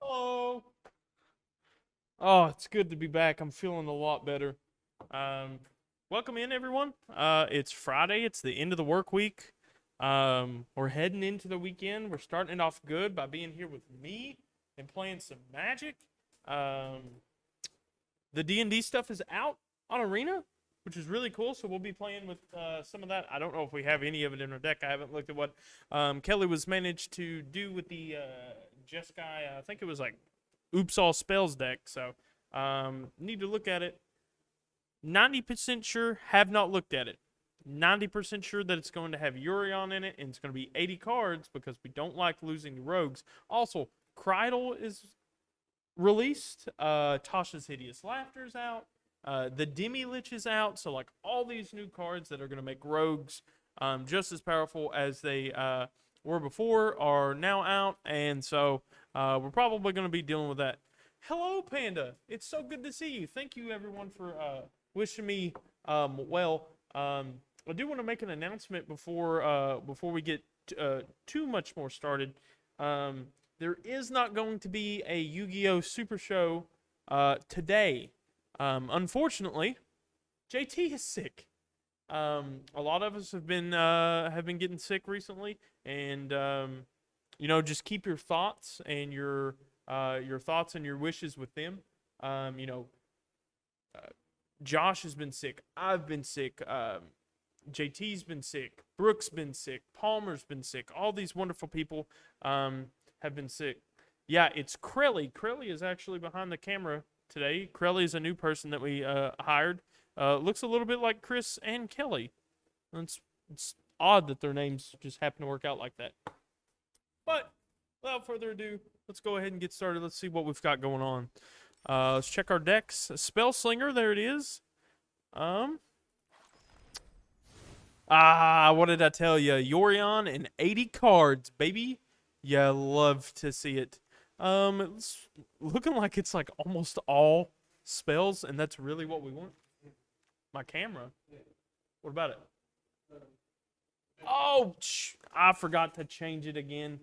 Hello. Oh, it's good to be back. I'm feeling a lot better. Welcome in, everyone. It's Friday. It's the end of the work week. We're heading into the weekend. We're starting it off good by being here with me and playing some Magic. The D&D stuff is out on Arena, which is really cool. So we'll be playing with some of that. I don't know if we have any of it in our deck. I haven't looked at what Kelly was managed to do with the Jeskai. I think it was like Oops All Spells deck. So need to look at it. 90% sure, have not looked at it. 90% sure that it's going to have Urion in it, and it's going to be 80 cards because we don't like losing the rogues. Also, Krydle is released. Tasha's Hideous Laughter's out. The Demi Lich is out. So, like, all these new cards that are going to make rogues just as powerful as they were before are now out. And so, we're probably going to be dealing with that. Hello, Panda. It's so good to see you. Thank you, everyone, for wishing me well. I do want to make an announcement before we get too much more started. There is not going to be a Yu-Gi-Oh! Super Show today. Unfortunately, JT is sick. A lot of us have been getting sick recently, and just keep your thoughts and your thoughts and your wishes with them. Josh has been sick. I've been sick. JT's been sick. Brooke's been sick. Palmer's been sick. All these wonderful people have been sick. Yeah, it's Crelly. Crelly is actually behind the camera today. Crelly is a new person that we hired. Looks a little bit like Chris and Kelly. It's odd that their names just happen to work out like that. But without further ado, let's go ahead and get started. Let's see what we've got going on. Let's check our decks. Spell Slinger, there it is. What did I tell you? Yorion and 80 cards, baby. Yeah, love to see it. It's looking like it's like almost all spells, and that's really what we want. My camera. What about it? Oh, I forgot to change it again.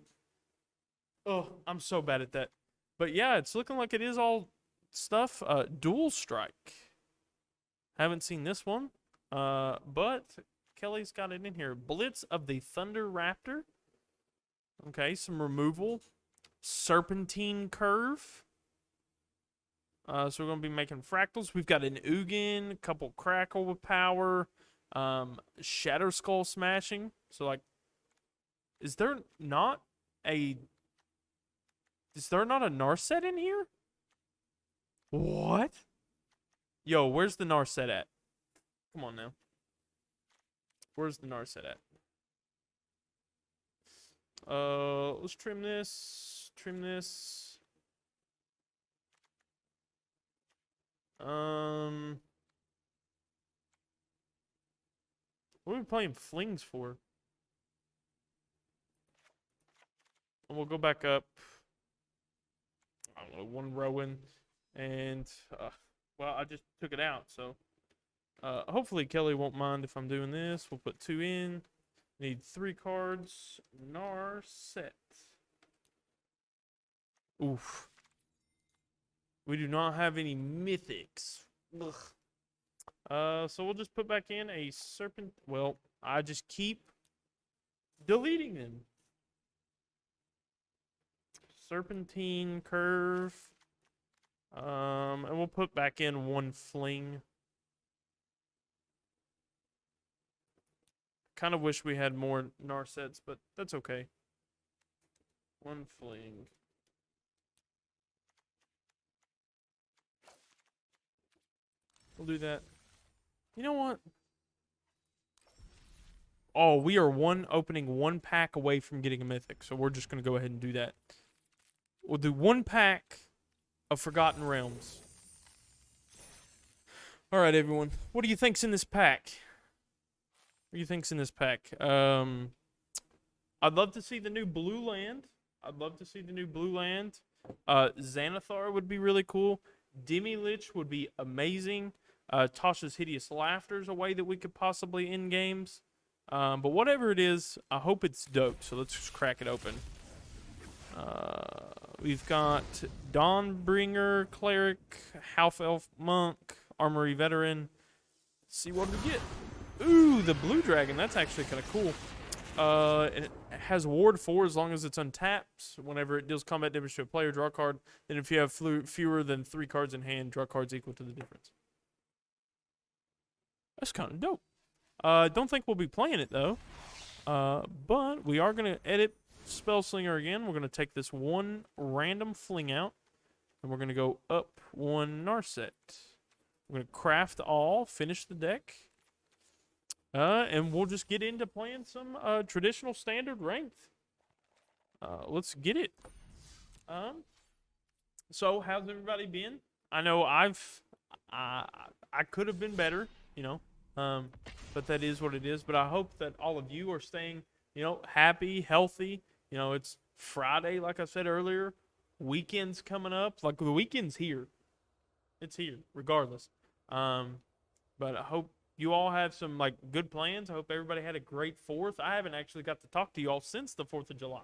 Oh, I'm so bad at that. But yeah, it's looking like it is all stuff. Dual Strike. Haven't seen this one. But Kelly's got it in here. Blitz of the Thunder Raptor. Okay, some removal. Serpentine Curve. So we're going to be making fractals. We've got an Ugin, a couple Crackle with power, Shadow Skull Smashing. So, like, is there not a Narset in here? What? Yo, where's the Narset at? Come on now. Where's the Narset at? Let's trim this. Trim this. What are we playing flings for? And we'll go back up. I don't know, one Rowan. And, well, I just took it out, so. Hopefully Kelly won't mind if I'm doing this. We'll put 2 in. Need 3 cards. Narset. Oof. We do not have any mythics. Ugh. So we'll just put back in a serpent. Well, I just keep deleting them. Serpentine Curve. And we'll put back in 1 fling. Kind of wish we had more Narsets, but that's okay. 1 fling. We'll do that. You know what? Oh, we are opening 1 pack away from getting a mythic, so we're just going to go ahead and do that. We'll do 1 pack of Forgotten Realms. All right, everyone. What do you think's in this pack? What do you think's in this pack? I'd love to see the new blue land. Xanathar would be really cool. Demi Lich would be amazing. Tasha's Hideous Laughter is a way that we could possibly end games. But whatever it is, I hope it's dope. So let's just crack it open. We've got Dawnbringer, Cleric, Half Elf Monk, Armory Veteran. Let's see what we get. Ooh, the Blue Dragon. That's actually kind of cool. It has Ward 4 as long as it's untapped. Whenever it deals combat damage to a player, draw a card. Then if you have fewer than 3 cards in hand, draw cards equal to the difference. That's kind of dope. Don't think we'll be playing it, though. But we are going to edit Spellslinger again. We're going to take this one random fling out. And we're going to go up 1 Narset. We're going to craft all, finish the deck. And we'll just get into playing some traditional standard ranked. Let's get it. So how's everybody been? I know I could have been better, you know. But that is what it is. But I hope that all of you are staying, you know, happy, healthy. You know, it's Friday, like I said earlier. Weekend's coming up. Like the weekend's here. It's here, regardless. But I hope you all have some like good plans. I hope everybody had a great 4th. I haven't actually got to talk to you all since the 4th of July.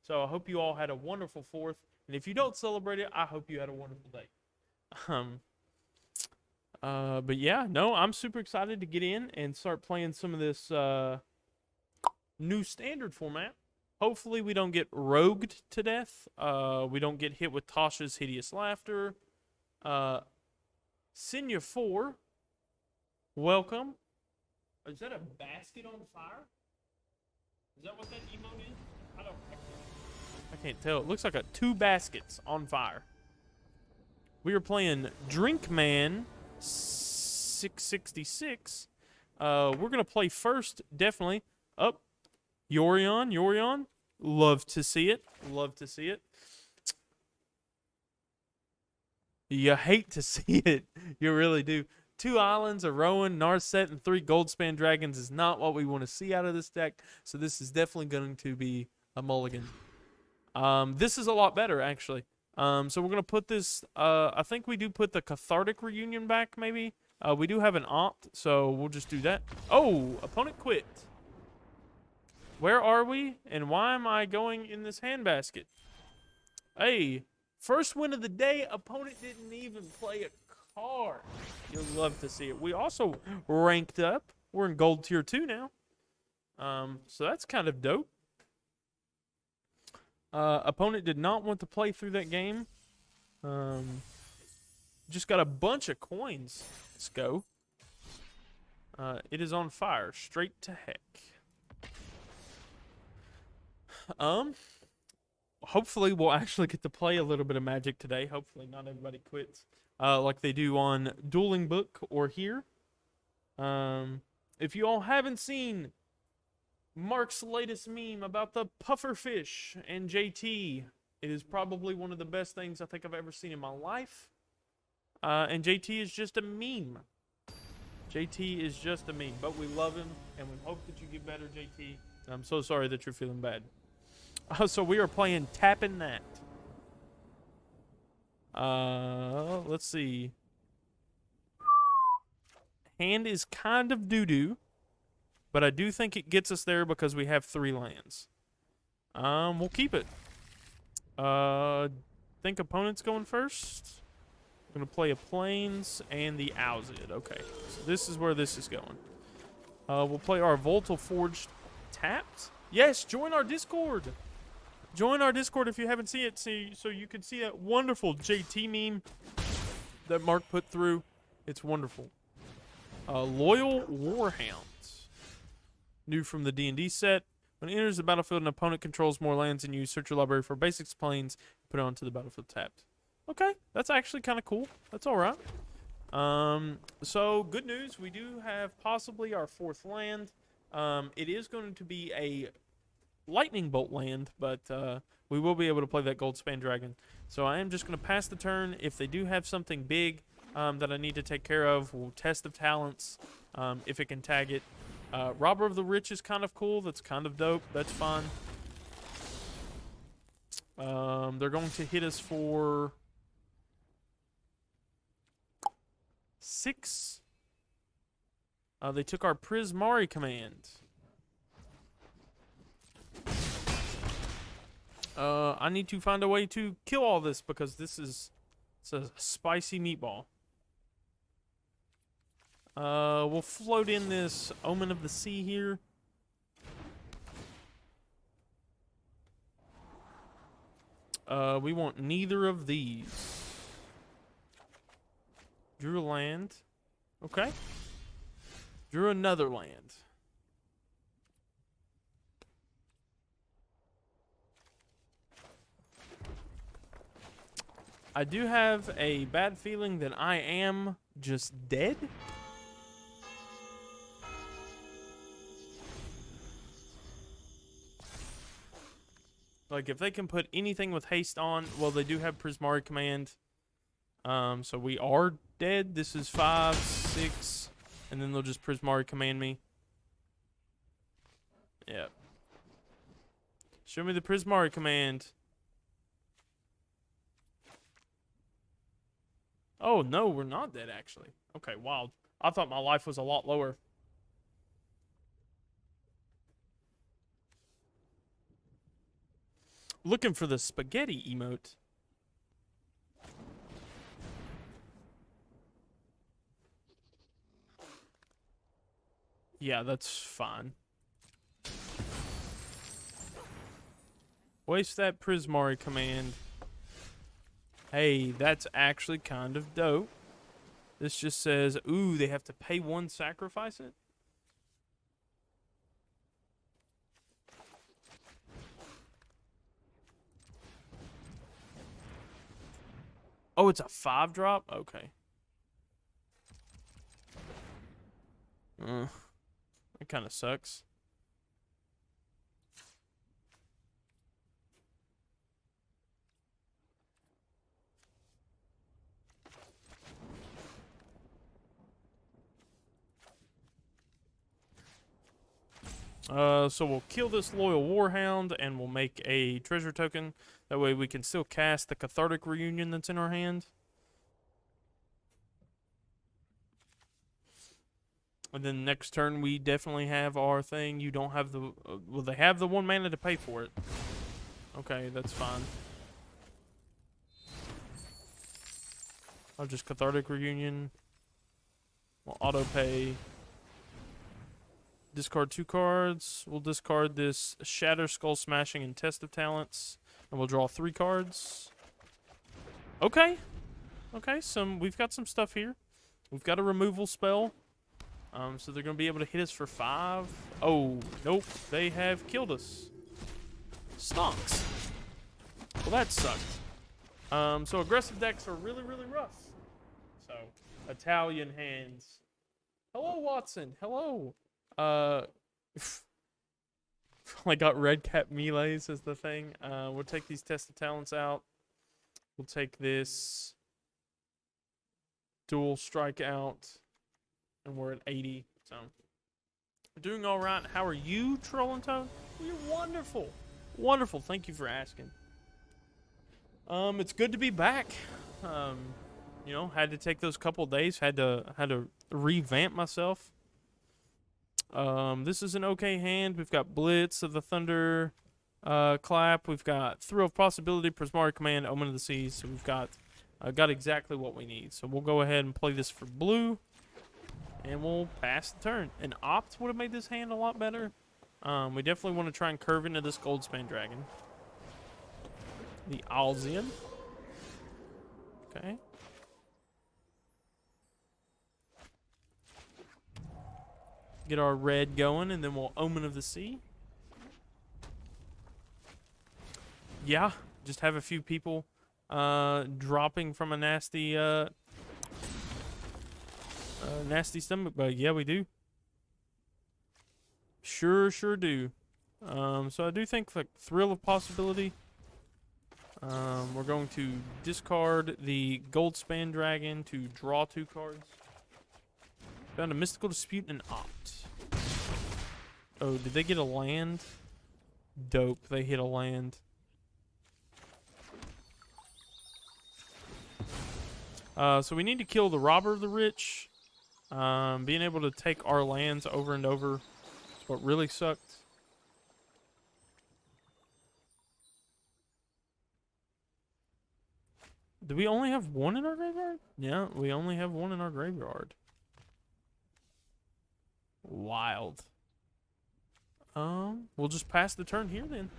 So I hope you all had a wonderful 4th. And if you don't celebrate it, I hope you had a wonderful day. But yeah, no, I'm super excited to get in and start playing some of this new standard format. Hopefully we don't get rogued to death. We don't get hit with Tasha's Hideous Laughter. Senya 4. Welcome. Is that a basket on fire? Is that what that emote is? I can't tell. It looks like 2 baskets on fire. We are playing Drinkman 666. We're going to play first, definitely. Up. Yorion. Love to see it. You hate to see it. You really do. 2 islands, a Rowan, Narset, and 3 Goldspan Dragons is not what we want to see out of this deck. So this is definitely going to be a mulligan. This is a lot better, actually. So we're going to put this, I think we do put the Cathartic Reunion back, maybe. We do have an opt, so we'll just do that. Oh, opponent quit. Where are we, and why am I going in this handbasket? Hey, first win of the day, opponent didn't even play a card. You'll love to see it. We also ranked up. We're in gold tier 2 now. So that's kind of dope. Opponent did not want to play through that game. Just got a bunch of coins. Let's go. It is on fire. Straight to heck. Hopefully we'll actually get to play a little bit of Magic today. Hopefully not everybody quits. Like they do on Dueling Book or here. If you all haven't seen Mark's latest meme about the pufferfish and JT, it is probably one of the best things I think I've ever seen in my life. And JT is just a meme. JT is just a meme, but we love him, and we hope that you get better, JT. I'm so sorry that you're feeling bad. So we are playing Tapping That. Let's see. Hand is kind of doo-doo, but I do think it gets us there because we have 3 lands. We'll keep it. Think opponent's going first. I'm going to play a Plains and the Owzid. Okay, so this is where this is going. We'll play our Voltal Forged tapped. Yes, join our Discord. Join our Discord if you haven't seen it, so you can see that wonderful JT meme that Mark put through. It's wonderful. Loyal Warhound. New from the D&D set. When it enters the battlefield, an opponent controls more lands than you. Search your library for basics, planes, put it onto the battlefield tapped. Okay, that's actually kind of cool. That's all right. So, good news. We do have possibly our 4th land. It is going to be a lightning bolt land, but we will be able to play that Goldspan Dragon. So I am just going to pass the turn. If they do have something big that I need to take care of, we'll test the talents if it can tag it. Robber of the Rich is kind of cool. That's kind of dope. That's fun. They're going to hit us for 6. They took our Prismari command. I need to find a way to kill all this because it's a spicy meatball. We'll float in this Omen of the Sea here. We want neither of these. Drew a land. Okay. Drew another land. I do have a bad feeling that I am just dead. Like, if they can put anything with haste on, well, they do have Prismari Command. So we are dead. This is 5, 6, and then they'll just Prismari Command me. Yep. Show me the Prismari Command. Oh, no, we're not dead, actually. Okay, wild. I thought my life was a lot lower. Looking for the spaghetti emote. Yeah, that's fine. Waste that Prismari command. Hey, that's actually kind of dope. This just says, ooh, they have to pay one, sacrifice it? Oh, it's a 5-drop? Okay. That kind of sucks. So we'll kill this Loyal Warhound and we'll make a treasure token. That way we can still cast the Cathartic Reunion that's in our hand. And then next turn we definitely have our thing. You don't have the... well, they have the 1 mana to pay for it. Okay, that's fine. I'll just Cathartic Reunion. We'll auto pay. Discard 2 cards. We'll discard this Shatter, Skull Smashing, and Test of Talents. And we'll draw 3 cards. Okay. Okay, we've got some stuff here. We've got a removal spell. So they're going to be able to hit us for 5. Oh, nope. They have killed us. Stonks. Well, that sucked. So aggressive decks are really, really rough. So, Italian hands. Hello, Watson. Hello. I got red cap melees as the thing. We'll take these Test of Talents out. We'll take this dual strike out. And we're at 80. So, we're doing all right. How are you, Troll and Toad? You're wonderful. Wonderful. Thank you for asking. It's good to be back. You know, had to take those couple days. Had to revamp myself. This is an okay hand. We've got Blitz of the Thunder Clap. We've got Thrill of Possibility, Prismari Command, Omen of the Seas. So we've got exactly what we need. So we'll go ahead and play this for blue. And we'll pass the turn. An Opt would have made this hand a lot better. We definitely want to try and curve into this Goldspan Dragon. The Alzian. Okay. Get our red going, and then we'll Omen of the Sea. Yeah, just have a few people dropping from a nasty nasty stomach bug. Yeah, we do. Sure do. So I do think, like, Thrill of Possibility. We're going to discard the Goldspan Dragon to draw 2 cards. Found a Mystical Dispute and Opt. Oh, did they get a land? Dope, they hit a land. So we need to kill the Robber of the Rich. Being able to take our lands over and over is what really sucked. Do we only have one in our graveyard? Yeah, we only have one in our graveyard. Wild. We'll just pass the turn here then.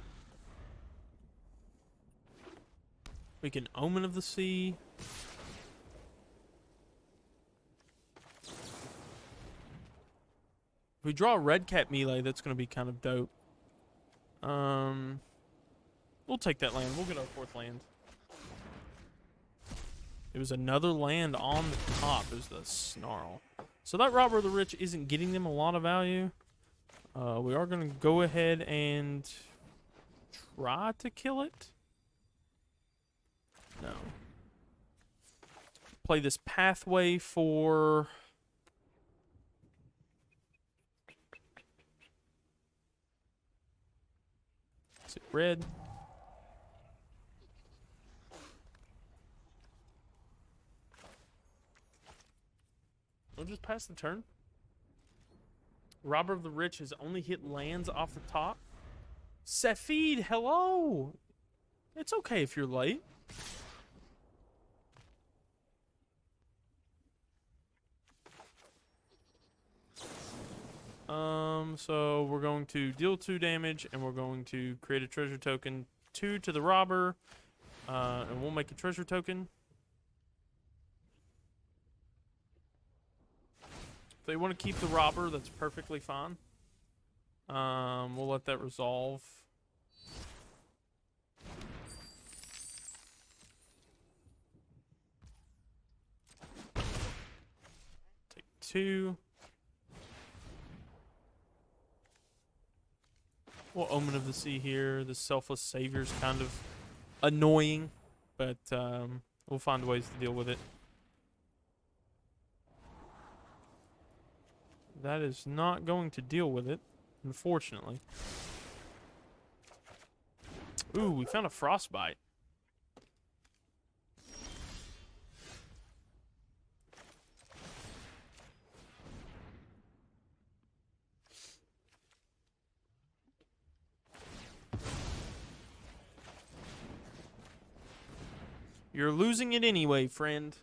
We can Omen of the Sea. If we draw a red cat melee, that's going to be kind of dope. We'll take that land. We'll get our 4th land. It was another land on the top. It was the Snarl. So that Robber of the Rich isn't getting them a lot of value. We are going to go ahead and try to kill it. No. Play this pathway for... Is it red? We'll just pass the turn. Robber of the Rich has only hit lands off the top. Safid, hello! It's okay if you're late. So we're going to deal 2 damage, and we're going to create a treasure token, 2 to the robber, and we'll make a treasure token. If they want to keep the robber, that's perfectly fine. We'll let that resolve. Take 2. We'll Omen of the Sea here. The Selfless Savior's kind of annoying, but we'll find ways to deal with it. That is not going to deal with it, unfortunately. Ooh, we found a Frostbite. You're losing it anyway, friend.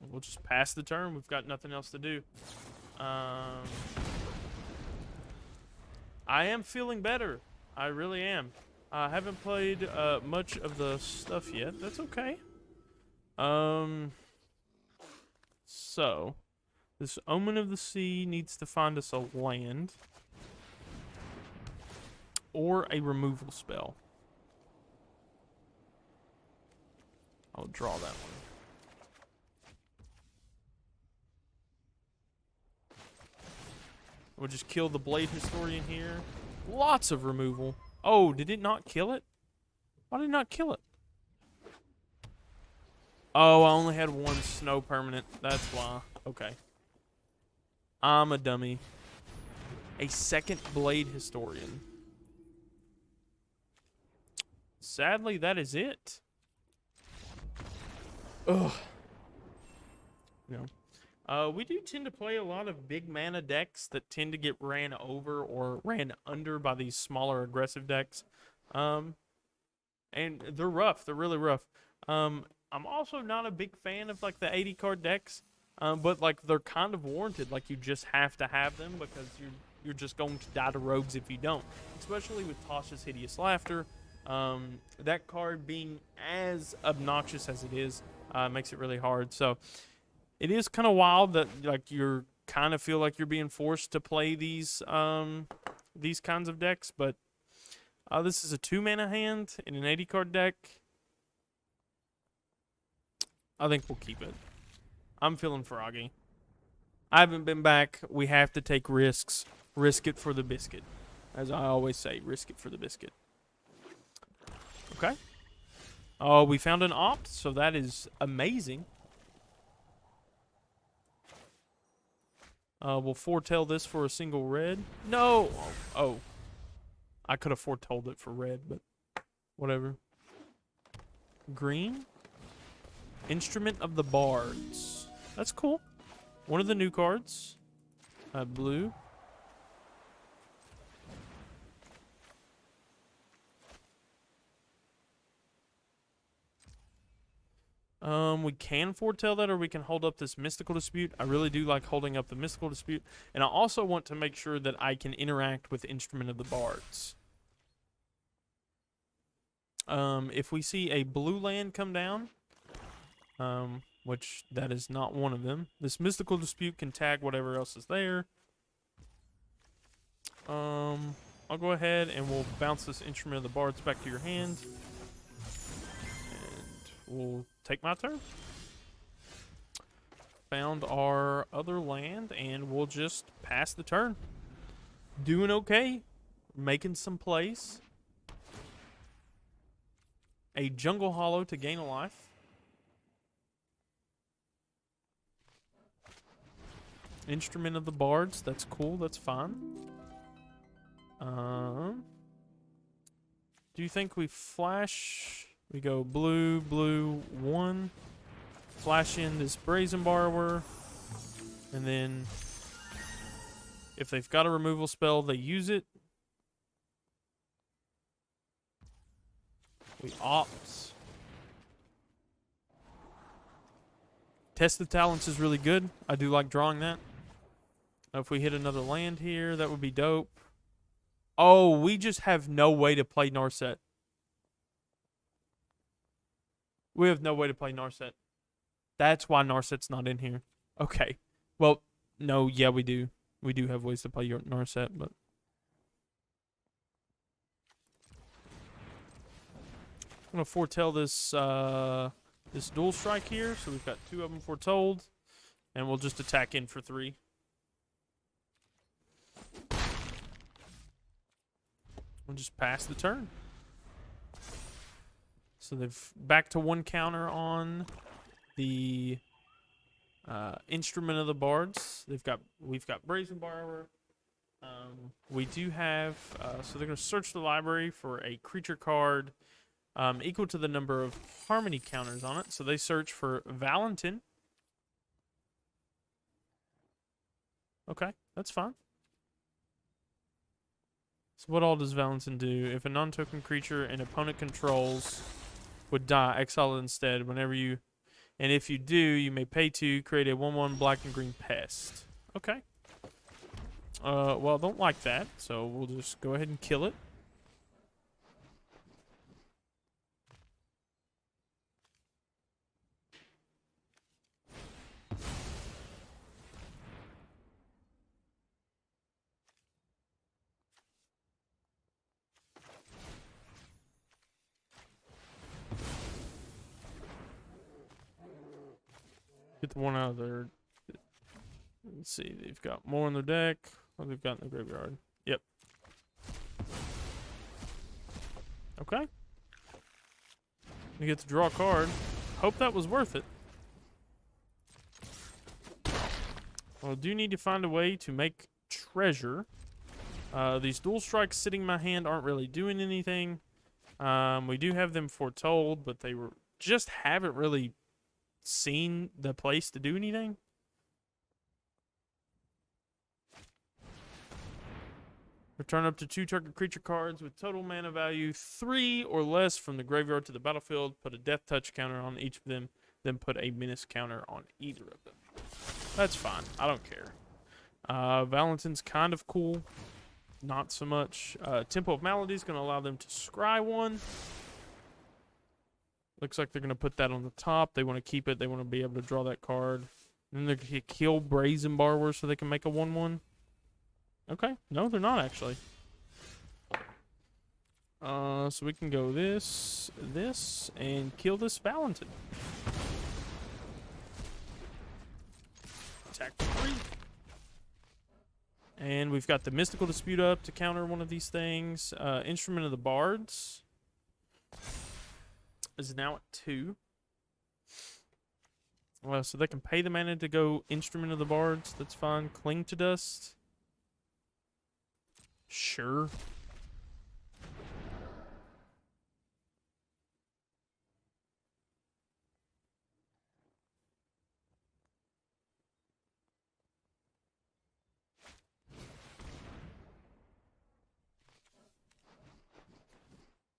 We'll just pass the turn. We've got nothing else to do. I am feeling better. I really am. I haven't played much of the stuff yet. That's okay. So, this Omen of the Sea needs to find us a land or a removal spell. I'll draw that one. We'll just kill the Blade Historian here. Lots of removal. Oh, did it not kill it? Why did it not kill it? Oh, I only had one snow permanent. That's why. Okay. I'm a dummy. A second Blade Historian. Sadly, that is it. Ugh. No. We do tend to play a lot of big mana decks that tend to get ran over or ran under by these smaller aggressive decks. And they're rough. They're really rough. I'm also not a big fan of like the 80 card decks. But like they're kind of warranted. Like you just have to have them because you're just going to die to rogues if you don't. Especially with Tasha's Hideous Laughter. That card being as obnoxious as it is makes it really hard. So it is kind of wild that like you're kind of feel like you're being forced to play these kinds of decks, but this is a 2-mana hand in an 80 card deck. I think we'll keep it. I'm feeling froggy. I haven't been back. We have to take risks. Risk it for the biscuit. As I always say, risk it for the biscuit. Okay. Oh, we found an opt, so that is amazing. We'll foretell this for a single red. No! Oh. I could have foretold it for red, but whatever. Green? Instrument of the Bards. That's cool. One of the new cards. Blue. We can foretell that, or we can hold up this mystical dispute. I really do like holding up the mystical dispute, and I also want to make sure that I can interact with Instrument of the Bards. If we see a blue land come down, which that is not one of them, this mystical dispute can tag whatever else is there. I'll go ahead and we'll bounce this Instrument of the Bards back to your hand, and we'll take my turn. Found our other land, and we'll just pass the turn. Doing okay, making some plays. A Jungle Hollow to gain a life. Instrument of the Bards, that's cool, that's fine. Do you think we flash? We go blue, blue, 1. Flash in this Brazen Borrower. And then if they've got a removal spell, they use it. We opt. Test the Talents is really good. I do like drawing that. If we hit another land here, that would be dope. Oh, we just have no way to play Narset. We have no way to play Narset. That's why Narset's not in here. Okay. Well, no, yeah, we do. We do have ways to play your Narset, but... I'm going to foretell this this dual strike here. So we've got 2 of them foretold. And we'll just attack in for 3. We'll just pass the turn. So they've back to 1 counter on the Instrument of the Bards. We've got Brazen Borrower. We do have so they're going to search the library for a creature card equal to the number of Harmony counters on it. So they search for Valentin. Okay, that's fine. So what all does Valentin do? If a non-token creature an opponent controls would die, exile it instead. Whenever you, and if you do, you may pay 2, create a 1/1 black and green pest. Okay. Well, I don't like that, so we'll just go ahead and kill it. Get the one out of there. Let's see. They've got more in their deck. What they've got in the graveyard. Yep. Okay. You get to draw a card. Hope that was worth it. Well, I do need to find a way to make treasure. These dual strikes sitting in my hand aren't really doing anything. We do have them foretold, but they were just haven't really seen the place to do anything. Return up to 2 target creature cards with total mana value 3 or less from the graveyard to the battlefield. Put a death touch counter on each of them, then put a menace counter on either of them. That's fine. I don't care. Valentin's kind of cool. Not so much. Temple of Malady is going to allow them to scry 1. Looks like they're going to put that on the top. They want to keep it. They want to be able to draw that card. And then they're going to kill Brazen Borrower so they can make a 1/1. Okay. No, they're not actually. So we can go this, and kill this Valentin. Attack for 3. And we've got the Mystical Dispute up to counter one of these things. Instrument of the Bards is now at 2. Well, so they can pay the mana to go Instrument of the Bards. That's fine. Cling to Dust. Sure.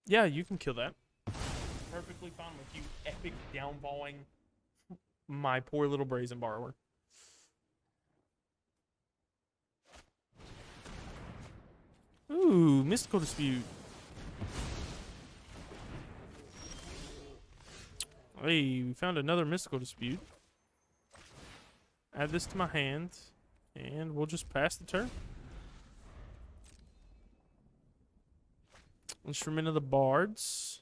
Yeah, you can kill that. Perfect. perfectly fine with you epic downballing my poor little Brazen Borrower. Ooh, Mystical Dispute. Hey, we found another Mystical Dispute. Add this to my hand, and we'll just pass the turn. Instrument of the Bards.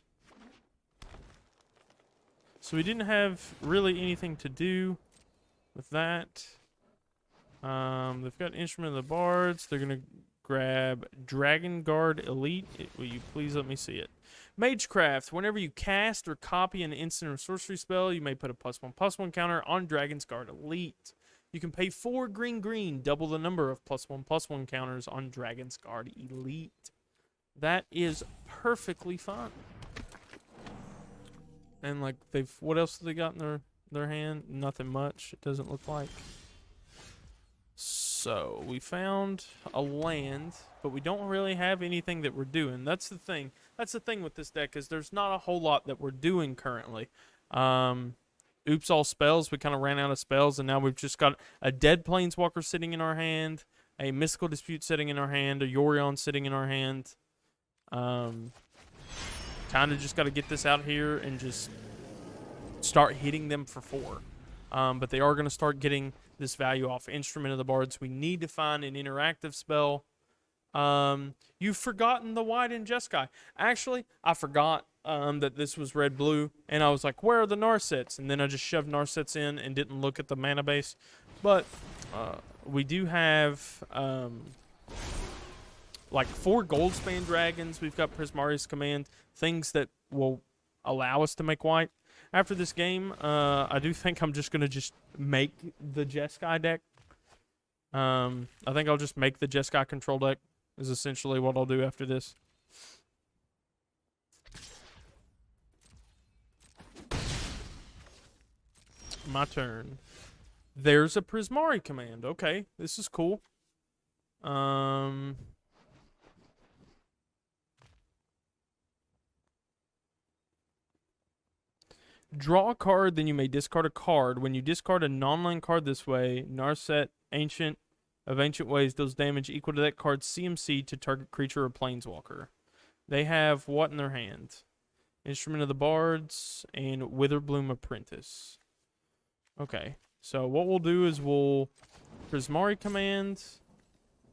So we didn't have really anything to do with that. They've got Instrument of the Bards. They're going to grab Dragon Guard Elite. Will you please let me see it? Magecraft. Whenever you cast or copy an instant or sorcery spell, you may put a +1/+1 counter on Dragon's Guard Elite. You can pay 4 green, double the number of +1/+1 counters on Dragon's Guard Elite. That is perfectly fine. And like what else have they got in their hand? Nothing much. It doesn't look like. So we found a land, but we don't really have anything that we're doing. That's the thing. That's the thing with this deck is there's not a whole lot that we're doing currently. Oops, all spells. We kind of ran out of spells, and now we've just got a dead Planeswalker sitting in our hand, a Mystical Dispute sitting in our hand, a Yorion sitting in our hand. Kind of just got to get this out here and just start hitting them for 4. But they are going to start getting this value off Instrument of the Bards. We need to find an interactive spell. You've forgotten the White and Jeskai. Actually, I forgot that this was red-blue, and I was like, where are the Narsets? And then I just shoved Narsets in and didn't look at the mana base. But we do have like 4 Goldspan Dragons. We've got Prismari's Command, things that will allow us to make white. After this game, I do think I'm just going to make the Jeskai deck. I think I'll just make the Jeskai control deck is essentially what I'll do after this. My turn. There's a Prismari Command. Okay, this is cool. Draw a card, then you may discard a card. When you discard a non-land card this way, Narset, Ancient of Ancient Ways deals damage equal to that card's CMC to target creature or planeswalker. They have what in their hand? Instrument of the Bards and Witherbloom Apprentice. Okay, so what we'll do is we'll Prismari Command.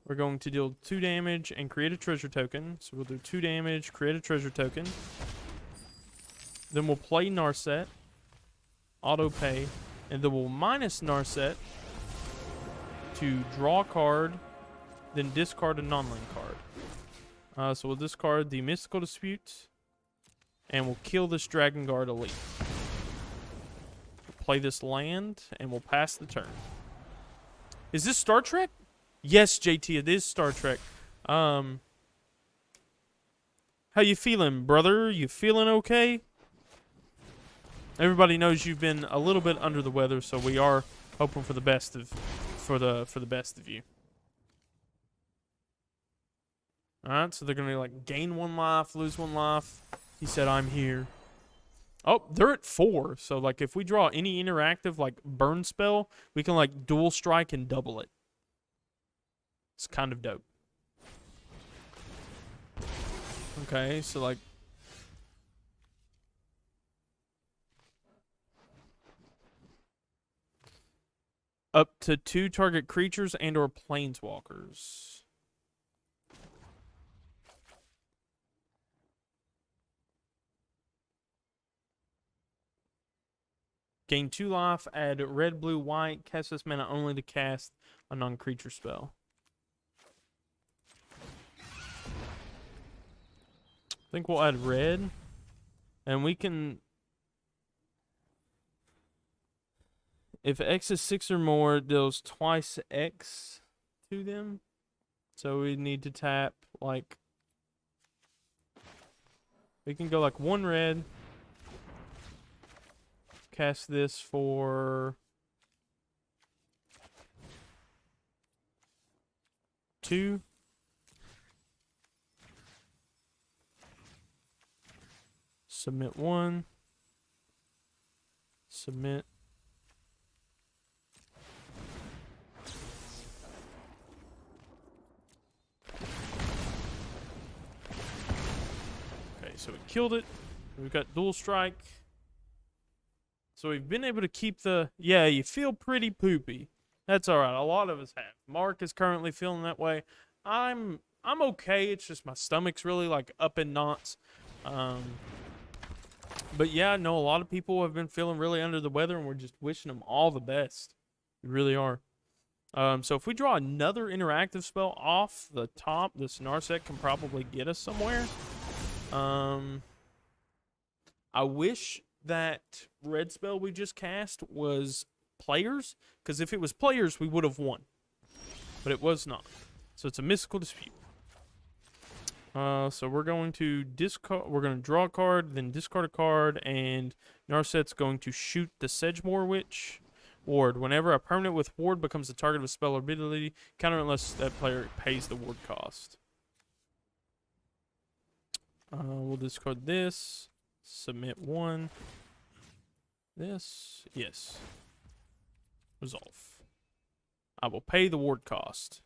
We're going to deal 2 damage and create a treasure token. So we'll do 2 damage, create a treasure token. Then we'll play Narset, auto pay, and then we'll minus Narset to draw a card, then discard a non-land card. So we'll discard the Mystical Dispute, and we'll kill this Dragon Guard Elite. We'll play this land, and we'll pass the turn. Is this Star Trek? Yes, JT, it is Star Trek. How you feeling, brother? You feeling okay? Everybody knows you've been a little bit under the weather, so we are hoping for the best for the best of you. All right, so they're gonna like gain 1 life, lose 1 life. He said, "I'm here." Oh, they're at 4. So like, if we draw any interactive like burn spell, we can like dual strike and double it. It's kind of dope. Okay, so like. Up to 2 target creatures and or planeswalkers. Gain 2 life, add red, blue, white, cast this mana only to cast a non-creature spell. I think we'll add red. And we can... If X is 6 or more, it deals twice X to them. So we need to tap, like... We can go like 1 red. Cast this for... 2. Submit 1. Submit. Okay, so we killed it. We've got dual strike. So we've been able to keep the... Yeah, you feel pretty poopy. That's all right. A lot of us have. Mark is currently feeling that way. I'm okay. It's just my stomach's really like up in knots. But yeah, no, a lot of people have been feeling really under the weather, and we're just wishing them all the best. We really are. So if we draw another interactive spell off the top, this Narset can probably get us somewhere. I wish that red spell we just cast was players, because if it was players, we would have won. But it was not. So it's a mystical dispute. So we're going to discard. We're going to draw a card, then discard a card, and Narset's going to shoot the Sedgemoor Witch ward. Whenever a permanent with ward becomes the target of a spell or ability, counter unless that player pays the ward cost. We'll discard this. Submit one. This. Yes. Resolve. I will pay the ward cost.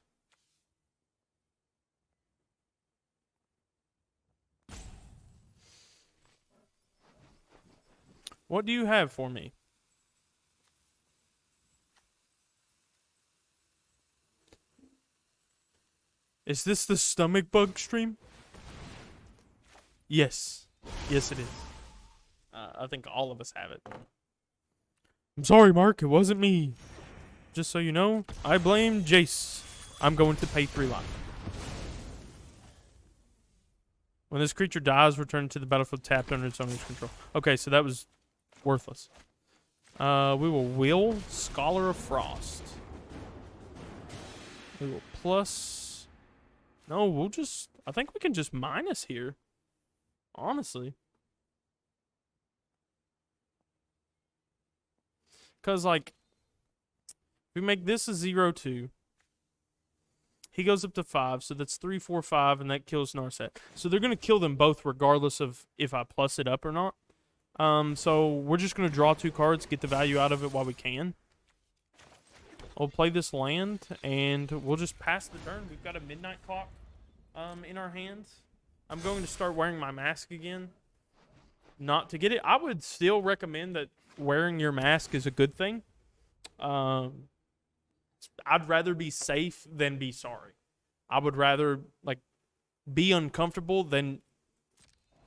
What do you have for me? Is this the stomach bug stream? Yes. Yes, it is. I think all of us have it. I'm sorry, Mark. It wasn't me. Just so you know, I blame Jace. I'm going to pay 3 life. When this creature dies, return to the battlefield tapped under its owner's control. Okay, so that was worthless. We will will Scholar of Frost. We will plus... No, we'll just... I think we can just minus here. Honestly. Because, like, if we make this a 0-2, he goes up to 5, so that's 3, 4, 5, and that kills Narset. So they're going to kill them both regardless of if I plus it up or not. So we're just going to draw 2 cards, get the value out of it while we can. We'll play this land, and we'll just pass the turn. We've got a midnight clock in our hands. I'm going to start wearing my mask again. Not to get it. I would still recommend that wearing your mask is a good thing. I'd rather be safe than be sorry. I would rather, like, be uncomfortable than,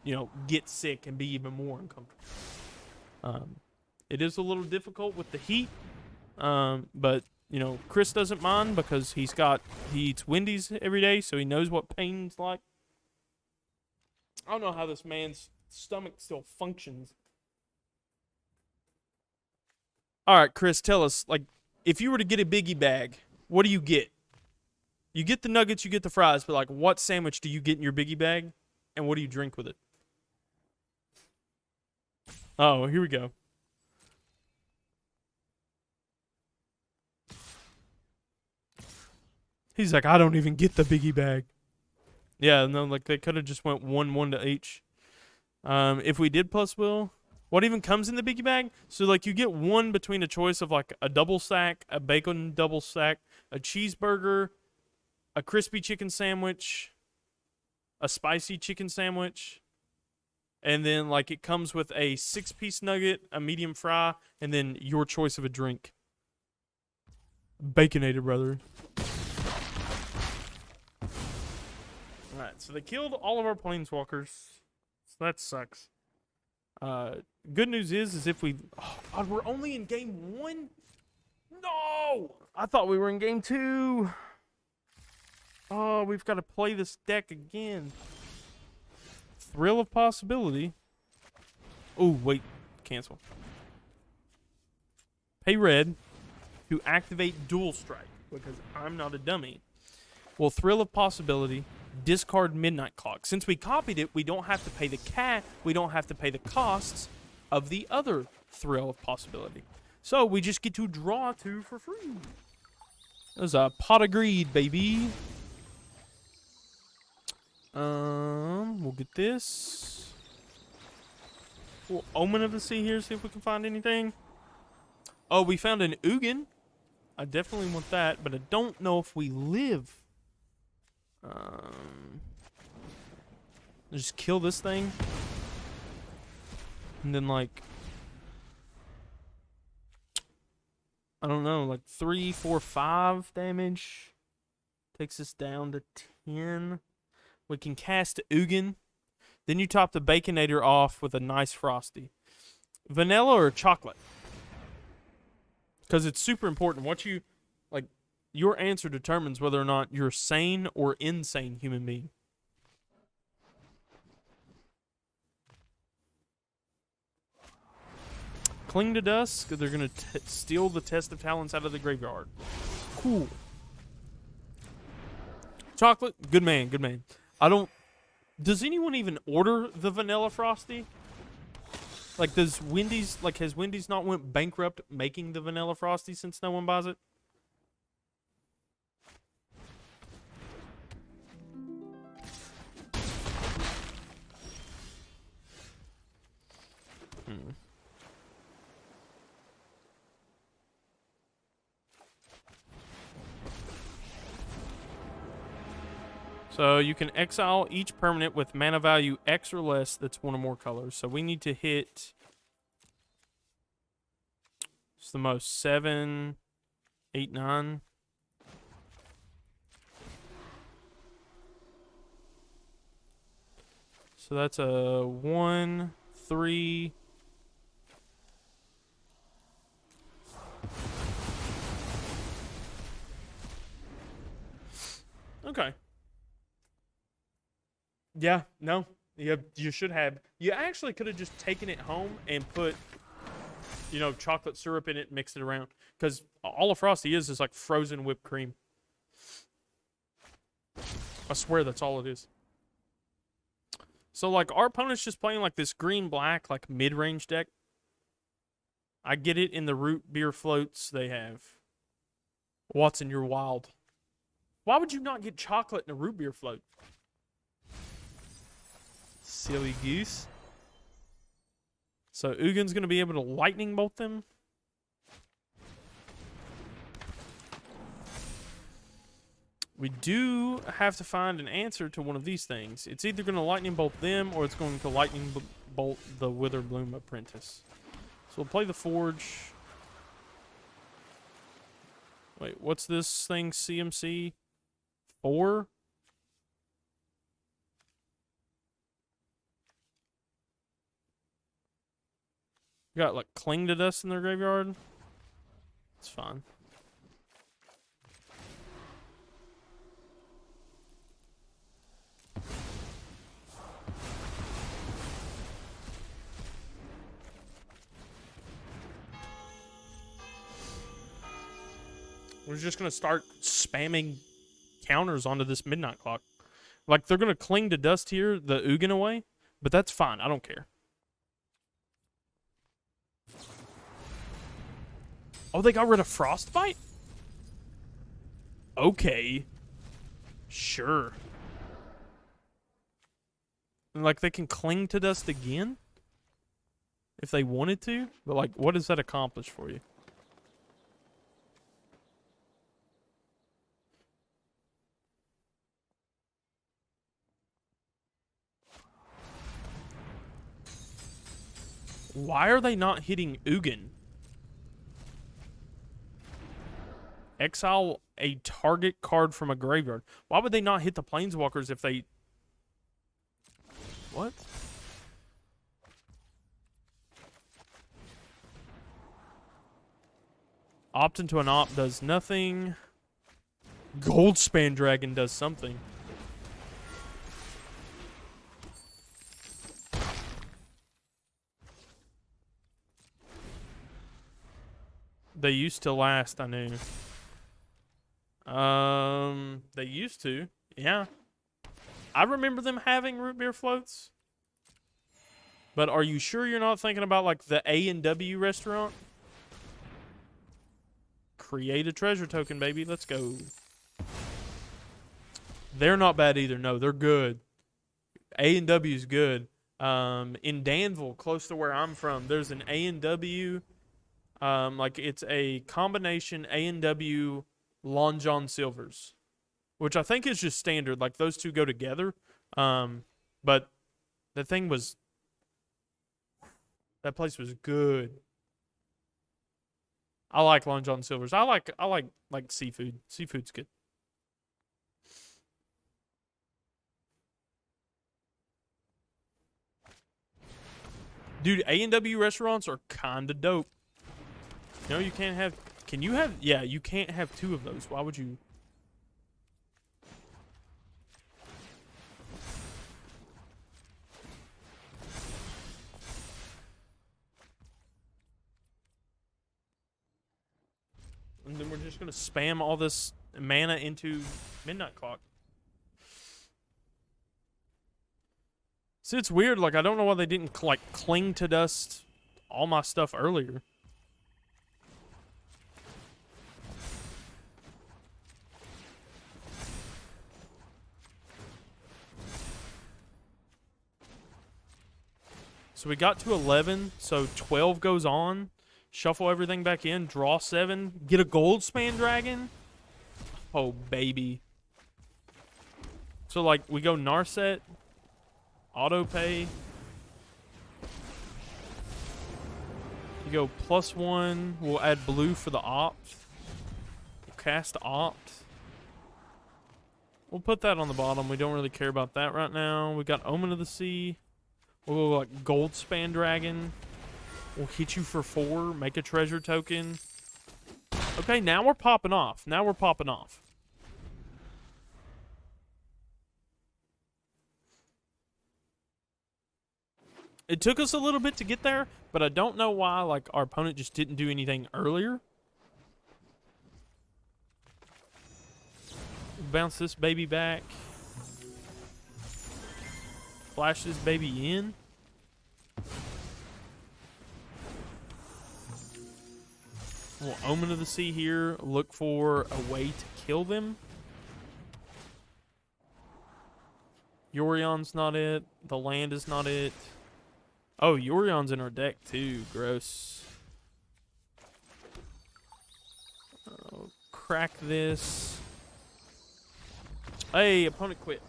you know, get sick and be even more uncomfortable. It is a little difficult with the heat, but, you know, Chris doesn't mind because he eats Wendy's every day, so he knows what pain's like. I don't know how this man's stomach still functions. All right, Chris, tell us, like, if you were to get a biggie bag, what do you get? You get the nuggets, you get the fries, but, like, what sandwich do you get in your biggie bag, and what do you drink with it? Oh, here we go. He's like, I don't even get the biggie bag. Yeah, no, like, they could have just went 1-1 to each. If we did plus will... What even comes in the biggie bag? So, like, you get one between a choice of, like, a double stack, a bacon double stack, a cheeseburger, a crispy chicken sandwich, a spicy chicken sandwich, and then, like, it comes with a 6-piece nugget, a medium fry, and then your choice of a drink. Baconated, brother. Alright, so they killed all of our planeswalkers. So that sucks. Good news is if we... Oh, God, we're only in game 1? No! I thought we were in game 2. Oh, we've got to play this deck again. Thrill of Possibility. Oh, wait. Cancel. Pay red to activate Dual Strike, because I'm not a dummy. Well, Thrill of Possibility... Discard Midnight Clock. Since we copied it, we don't have to pay the we don't have to pay the costs of the other Thrill of Possibility. So we just get to draw 2 for free. There's a pot of greed, baby. We'll get this. We'll Omen of the Sea here, see if we can find anything. Oh, we found an Ugin. I definitely want that, but I don't know if we live. Just kill this thing. And then, like, I don't know, like 3, 4, 5 damage. Takes us down to 10. We can cast Ugin. Then you top the Baconator off with a nice Frosty. Vanilla or chocolate? Because it's super important. What you, like, your answer determines whether or not you're a sane or insane human being. Cling to Dust, because they're going to steal the Test of Talents out of the graveyard. Cool. Chocolate, good man, good man. I don't... Does anyone even order the Vanilla Frosty? Like, does Wendy's... Like, has Wendy's not went bankrupt making the Vanilla Frosty since no one buys it? So you can exile each permanent with mana value X or less that's one or more colors. So we need to hit... It's the most 7, 8, 9. So that's a 1, 3. Okay. Yeah, no. You should have. You actually could have just taken it home and put, you know, chocolate syrup in it and mixed it around. Because all a Frosty is like frozen whipped cream. I swear that's all it is. So, like, our opponent's just playing, like, this green-black, like, mid-range deck. I get it in the root beer floats they have. Watson, you're wild. Why would you not get chocolate in a root beer float? Silly goose. So Ugin's going to be able to lightning bolt them. We do have to find an answer to one of these things. It's either going to lightning bolt them or it's going to lightning bolt the Witherbloom Apprentice. So we'll play the Forge. Wait, what's this thing? CMC 4? Got like Cling to Dust in their graveyard. It's fine. We're just going to start spamming counters onto this midnight clock. Like, they're going to Cling to Dust here, the Ugin away, but that's fine. I don't care. Oh, they got rid of Frostbite? Okay. Sure. And, like, they can Cling to Dust again? If they wanted to? But, like, what does that accomplish for you? Why are they not hitting Ugin? Exile a target card from a graveyard. Why would they not hit the Planeswalkers if they... What? Opt into an op does nothing. Goldspan Dragon does something. They used to last, I knew. They used to. Yeah. I remember them having root beer floats. But are you sure you're not thinking about, like, the A&W restaurant? Create a treasure token, baby. Let's go. They're not bad either. No, they're good. A&W's good. In Danville, close to where I'm from, there's an A&W Like it's a combination A&W Long John Silvers, which I think is just standard. Like those two go together. But the thing was, that place was good. I like Long John Silvers. I like seafood. Seafood's good. Dude, A&W restaurants are kind of dope. No, you can't have. Can you have? Yeah, you can't have two of those. Why would you? And then we're just gonna spam all this mana into Midnight Clock. See, it's weird. Like, I don't know why they didn't like cling to dust all my stuff earlier. So we got to 11, so 12 goes on. Shuffle everything back in, draw 7, get a gold span dragon. Oh, baby. So, like, we go Narset, auto pay. You go +1, we'll add blue for the opt. We'll cast opt. We'll put that on the bottom. We don't really care about that right now. We got Omen of the Sea. We'll go like gold span dragon. We'll hit you for 4. Make a treasure token. Okay, now we're popping off. Now we're popping off. It took us a little bit to get there, but I don't know why. Like our opponent just didn't do anything earlier. Bounce this baby back. Flash this baby in. We'll Omen of the Sea here. Look for a way to kill them. Yorion's not it. The land is not it. Oh, Yorion's in our deck too. Gross. Crack this. Hey, opponent quit.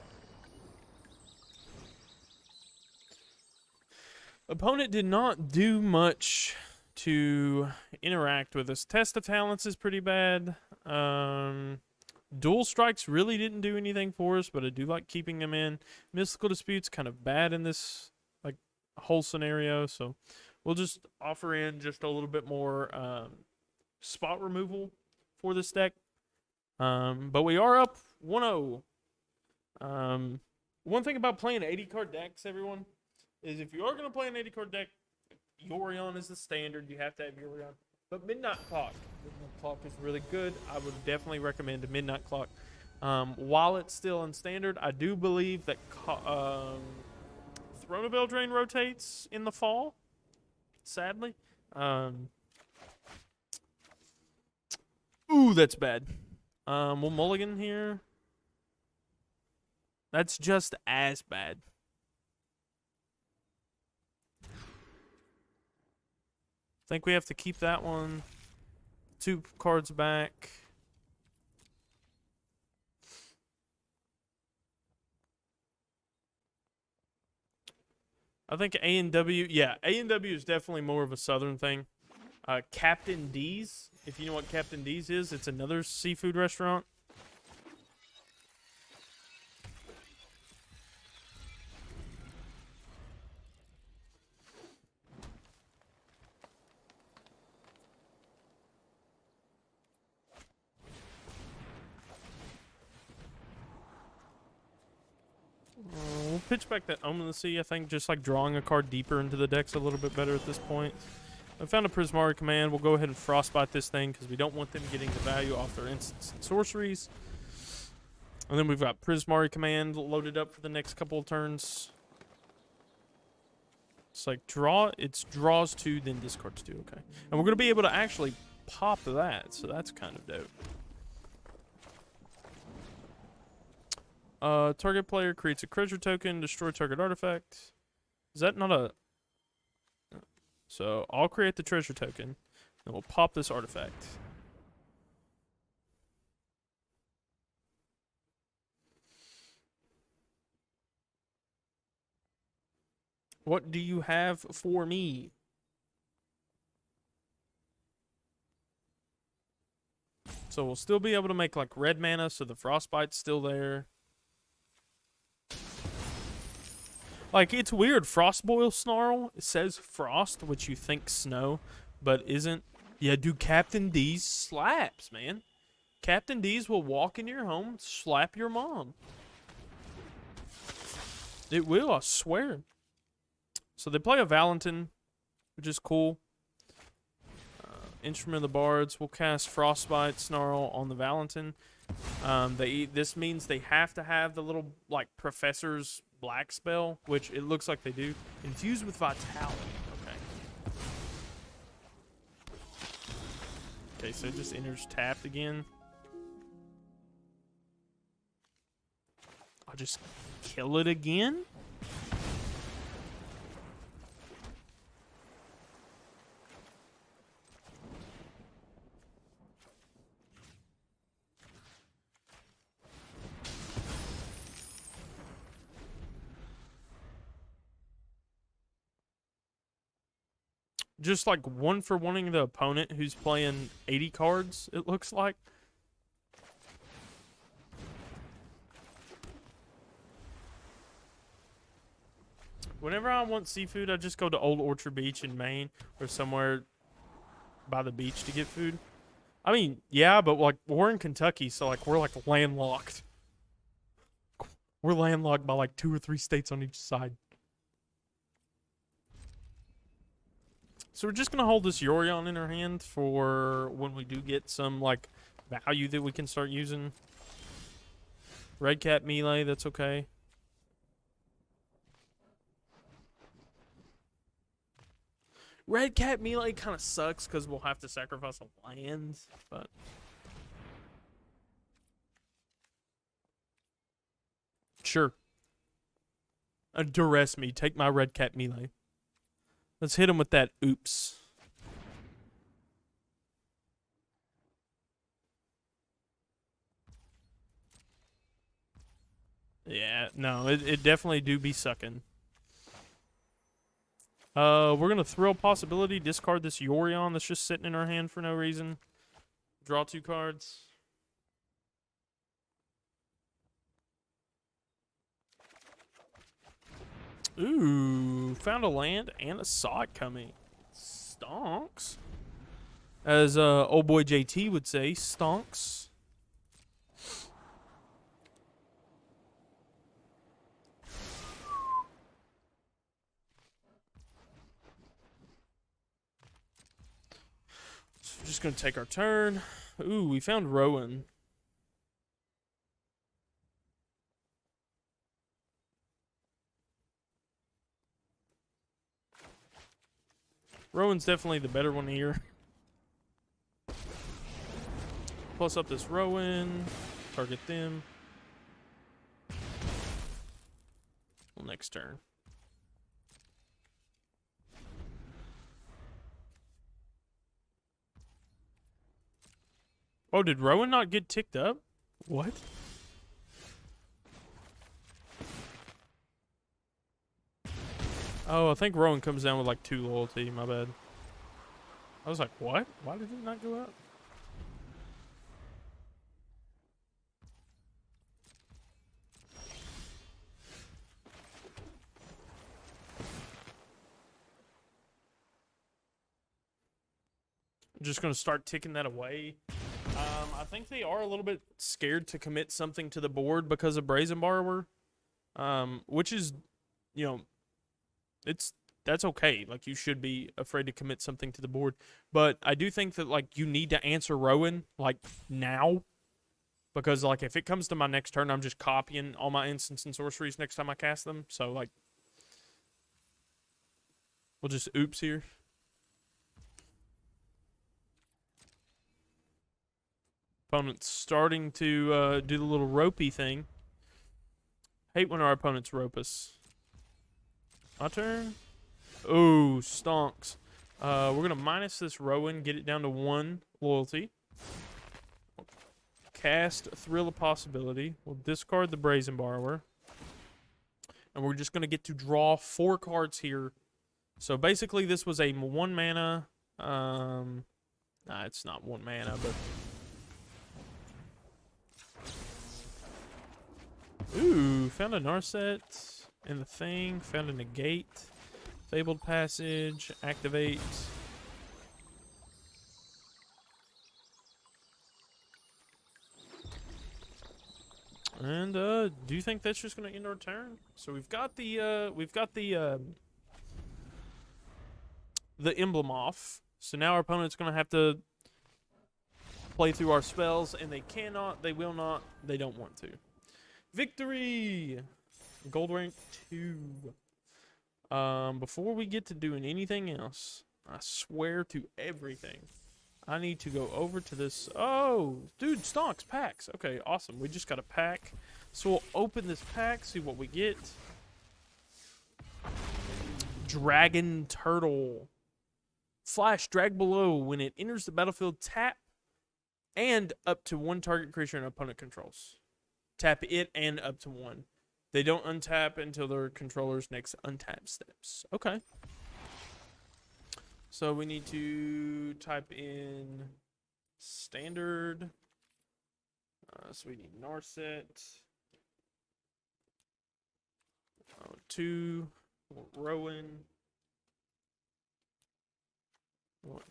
Opponent did not do much to interact with us. Test of Talents is pretty bad. Dual Strikes really didn't do anything for us, but I do like keeping them in. Mystical Dispute's kind of bad in this like whole scenario, so we'll just offer in just a little bit more spot removal for this deck. But we are up 1-0. One thing about playing 80-card decks, everyone, is if you are going to play an 80-card deck, Yorion is the standard. You have to have Yorion. But Midnight Clock is really good. I would definitely recommend a Midnight Clock. While it's still in standard, I do believe that Throne of Eldraine rotates in the fall, sadly. Ooh, that's bad. We'll mulligan here. That's just as bad. Think we have to keep that one. 2 cards back. I think A&W, yeah, A&W is definitely more of a southern thing. Captain D's, if you know what Captain D's is, it's another seafood restaurant. We'll pitch back that Omen of the Sea. I think just like drawing a card deeper into the deck's a little bit better at this point. I found a Prismari command. We'll go ahead and Frostbite this thing because we don't want them getting the value off their instants and sorceries. And then we've got Prismari command loaded up for the next couple of turns. It's like draw. It's draws 2, then discards 2. Okay. And we're going to be able to actually pop that. So that's kind of dope. Target player creates a treasure token, destroy target artifact. Is that not a... So I'll create the treasure token. And we'll pop this artifact. What do you have for me? So we'll still be able to make like red mana, so the frostbite's still there. Like, it's weird. Frostboil Snarl, it says frost, which you think snow, but isn't. Yeah, dude, Captain D's slaps, man. Captain D's will walk into your home, slap your mom. It will, I swear. So they play a Valentin, which is cool. Instrument of the Bards. We'll cast Frostbite Snarl on the Valentin. This means they have to have the little like Professor's Black spell, which it looks like they do. Infused with Vitality. Okay. Okay, so it just enters tapped again. I'll just kill it again. Just like one for wanting the opponent who's playing 80 cards, it looks like. Whenever I want seafood, I just go to Old Orchard Beach in Maine or somewhere by the beach to get food. I mean, yeah, but like we're in Kentucky, so like we're like landlocked. We're landlocked by like 2 or 3 states on each side. So we're just going to hold this Yorion in our hand for when we do get some, like, value that we can start using. Red Cat melee, that's okay. Red Cat melee kind of sucks because we'll have to sacrifice a land, but... Sure. Duress me, take my Red Cat melee. Let's hit him with that oops. Yeah, no, it definitely do be sucking. We're going to throw a possibility, discard this Yorion that's just sitting in our hand for no reason. Draw 2 cards. Ooh, found a land and a saw it coming. Stonks. As old boy JT would say, stonks. So we're just going to take our turn. Ooh, we found Rowan. Rowan's definitely the better one here. Plus up this Rowan. Target them. Well, next turn. Oh, did Rowan not get ticked up? What? Oh, I think Rowan comes down with like 2 loyalty. My bad. I was like, what? Why did it not go up? I'm just going to start ticking that away. I think they are a little bit scared to commit something to the board because of Brazen Borrower. Which is, you know, that's okay. Like, you should be afraid to commit something to the board. But I do think that, like, you need to answer Rowan, like, now. Because, like, if it comes to my next turn, I'm just copying all my instants and sorceries next time I cast them. So, like, we'll just oops here. Opponent's starting to do the little ropey thing. Hate when our opponents rope us. My turn. Oh, stonks. We're gonna minus this Rowan, get it down to 1 loyalty. Cast Thrill of Possibility. We'll discard the Brazen Borrower. And we're just gonna get to draw 4 cards here. So basically this was a 1 mana. Nah, it's not 1 mana, but ooh, found a Narset in the thing, found a negate. Fabled Passage, activate. And do you think that's just gonna end our turn? So we've got the emblem off. So now our opponent's gonna have to play through our spells, and they cannot, they will not, they don't want to. Victory! Gold rank 2. Before we get to doing anything else, I swear to everything, I need to go over to this. Oh, dude, stocks, packs. Okay, awesome. We just got a pack. So we'll open this pack, see what we get. Dragon Turtle. Flash, drag below. When it enters the battlefield, tap and up to 1 target creature an opponent controls. Tap it and up to 1. They don't untap until their controller's next untap steps. Okay. So we need to type in standard. So we need Narset. 2. Rowan.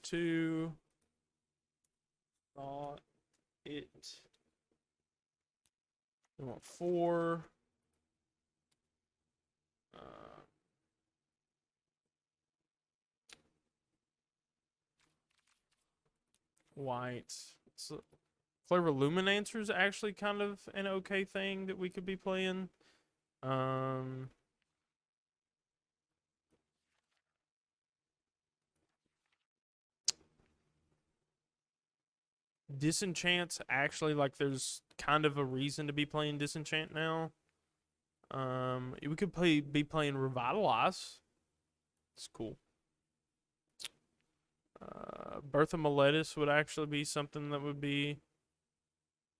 2. Thought it. We want 4. White. So, Clever Luminancer is actually kind of an okay thing that we could be playing. Disenchant's actually, like, there's kind of a reason to be playing Disenchant now. We could be playing Revitalize. It's cool. Birth of Meletis would actually be something that would be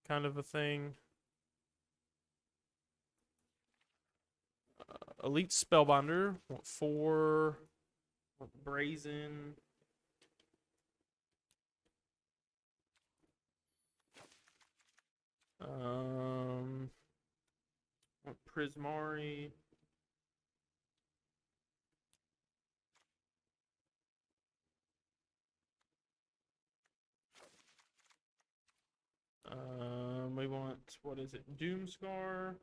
kind of a thing. Elite Spellbinder. Want 4. Want Brazen. Want Prismari. We want, what is it? Doomscar.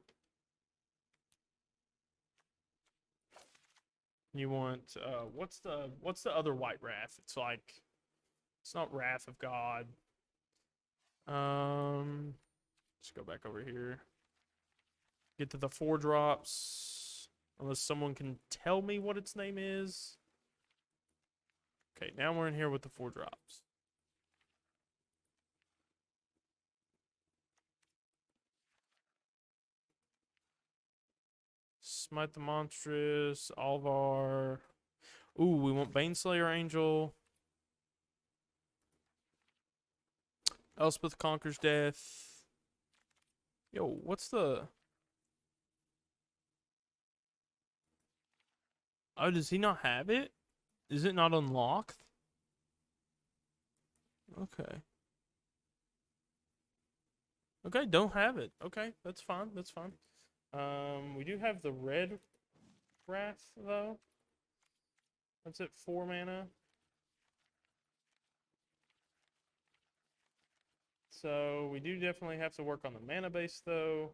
You want what's the other white wrath? It's like, it's not Wrath of God. Let's go back over here. Get to the 4 drops. Unless someone can tell me what its name is. Okay, now we're in here with the 4 drops. Smite the Monstrous, Alvar. Ooh, we want Baneslayer Angel. Elspeth Conquers Death. Yo, what's the... Oh, does he not have it? Is it not unlocked? Okay. Okay, don't have it. Okay, that's fine. That's fine. We do have the red wrath though. That's at 4 mana. So we do definitely have to work on the mana base though.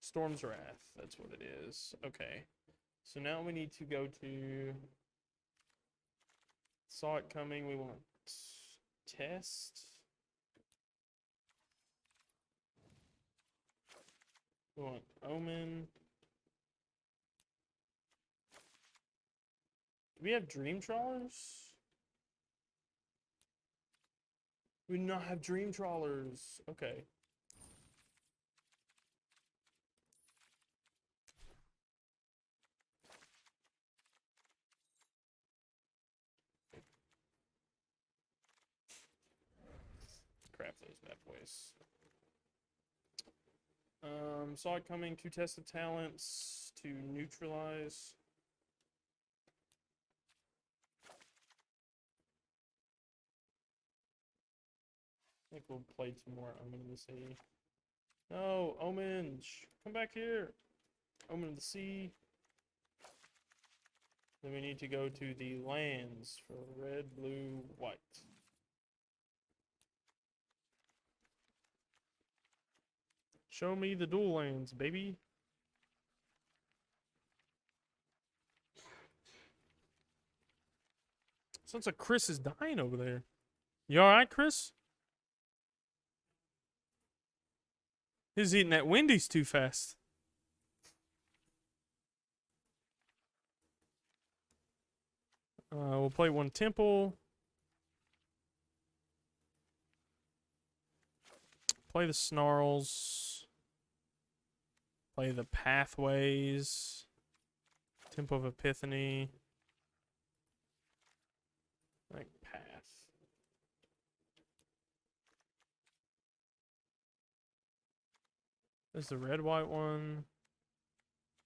Storm's Wrath, that's what it is. Okay. So now we need to go to... Saw it coming, we want test. We want Omen. Do we have Dream Trawlers? We do not have dream trawlers. Okay. Crap those bad boys. Saw it coming. 2 tests of talents to neutralize. I think we'll play 2 more Omen of the Sea. No, Omen, come back here. Omen of the Sea. Then we need to go to the lands for red, blue, white. Show me the dual lands, baby. Sounds like Chris is dying over there. You alright, Chris? He's eating that Wendy's too fast. We'll play 1 temple. Play the snarls. Play the pathways. Temple of Epiphany. Like path. There's the red white one.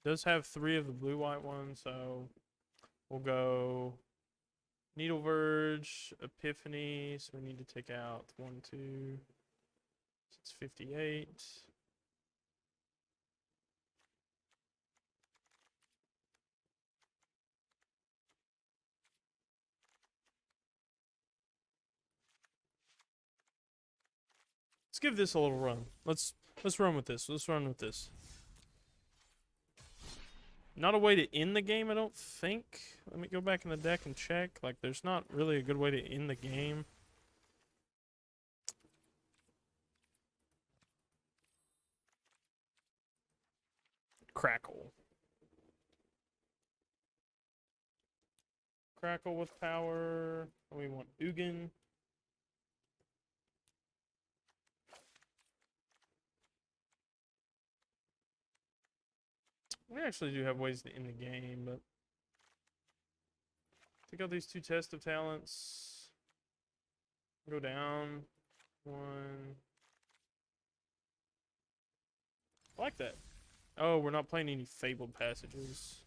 Does have 3 of the blue white ones, so we'll go Needle Verge, Epiphany. So we need to take out 1, 2. So it's 58. Let's give this a little run. Let's run with this. Let's run with this. Not a way to end the game, I don't think. Let me go back in the deck and check. Like, there's not really a good way to end the game. Crackle. Crackle with power. We want Ugin. We actually do have ways to end the game, but take out these 2 tests of talents. Go down 1. I like that. Oh, we're not playing any Fabled Passages.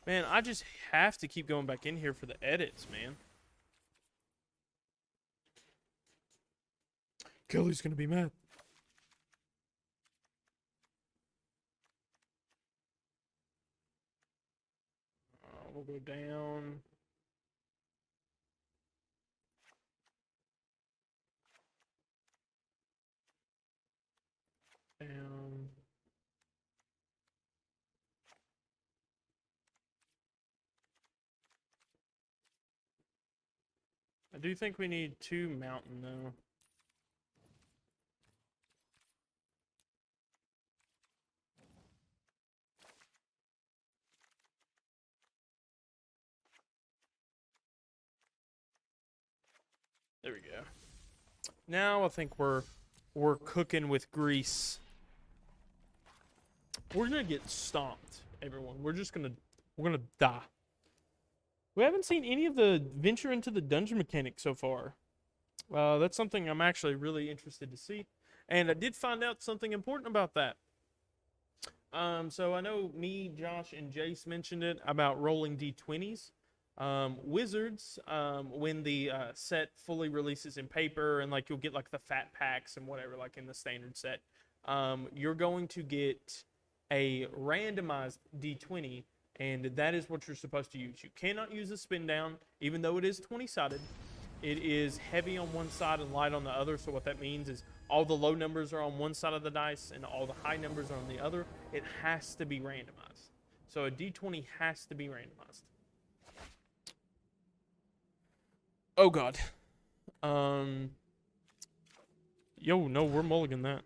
Man, I just have to keep going back in here for the edits, man. Kelly's gonna be mad. We'll go down. Down. I do think we need 2 mountain though. There we go. Now I think we're cooking with grease. We're gonna get stomped, everyone. We're gonna die. We haven't seen any of the venture into the dungeon mechanics so far. That's something I'm actually really interested to see. And I did find out something important about that. So I know me, Josh, and Jace mentioned it about rolling D20s. Wizards, when the set fully releases in paper and like you'll get like the fat packs and whatever like in the standard set, you're going to get a randomized D20, and that is what you're supposed to use. You cannot use a spin down, even though it is 20-sided. It is heavy on one side and light on the other, so what that means is all the low numbers are on one side of the dice and all the high numbers are on the other. It has to be randomized. So a D20 has to be randomized. Oh god. Yo, no, we're mulligan that.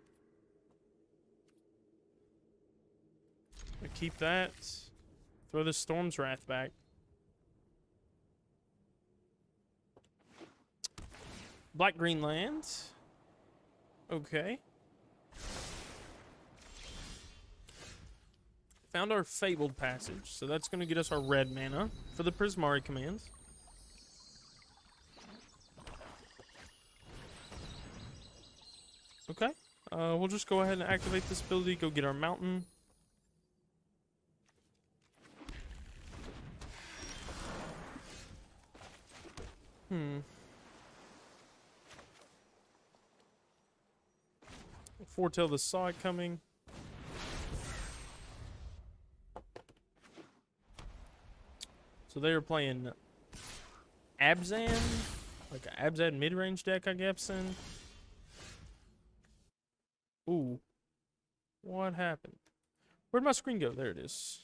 Keep that. Throw the Storm's Wrath back. Black-green lands. Okay. Found our Fabled Passage, so that's going to get us our red mana for the Prismari commands. Okay. We'll just go ahead and activate this ability, go get our mountain. Foretell the side coming. So they are playing Abzan, like an Abzan mid-range deck, I guess. Ooh, what happened? Where'd my screen go? There it is.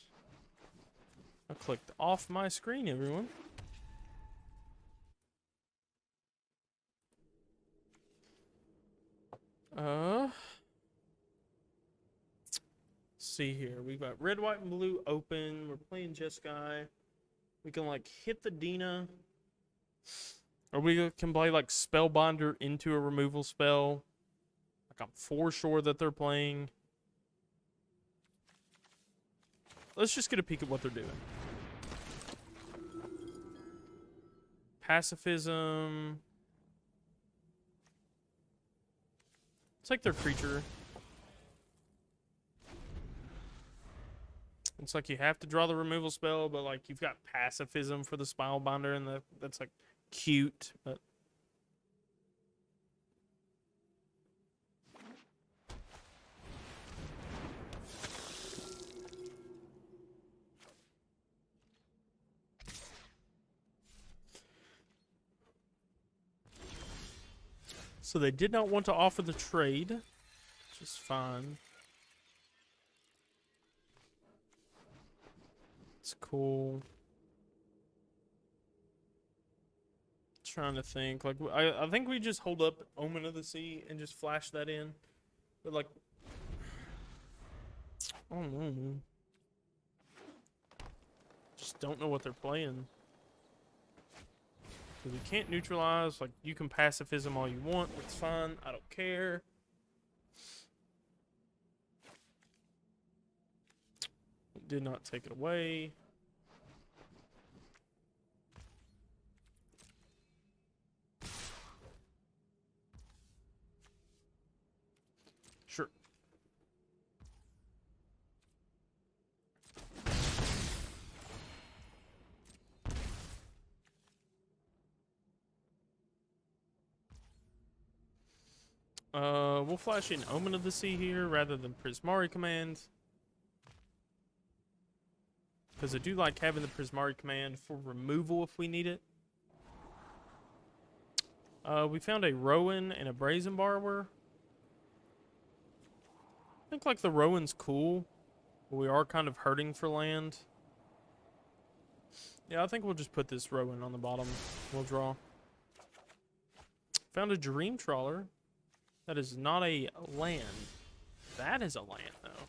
I clicked off my screen, everyone. See here. We've got red, white, and blue open. We're playing Jeskai. We can like hit the Dina. Or we can play like Spellbinder into a removal spell. Like I'm for sure that they're playing. Let's just get a peek at what they're doing. Pacifism. It's like their creature. It's like you have to draw the removal spell, but like you've got pacifism for the Spellbinder, and that's like cute, but so they did not want to offer the trade, which is fine. It's cool. Trying to think. Like I think we just hold up Omen of the Sea and just flash that in. But like I don't know. Just don't know what they're playing. Because we can't neutralize. Like you can pacifism all you want. It's fine. I don't care. Did not take it away. Sure. We'll flash in Omen of the Sea here rather than Prismari command. Because I do like having the Prismari command for removal if we need it. We found a Rowan and a Brazen Borrower. I think like the Rowan's cool, but we are kind of hurting for land. Yeah, I think we'll just put this Rowan on the bottom. We'll draw. Found a Dream Trawler. That is not a land. That is a land, though.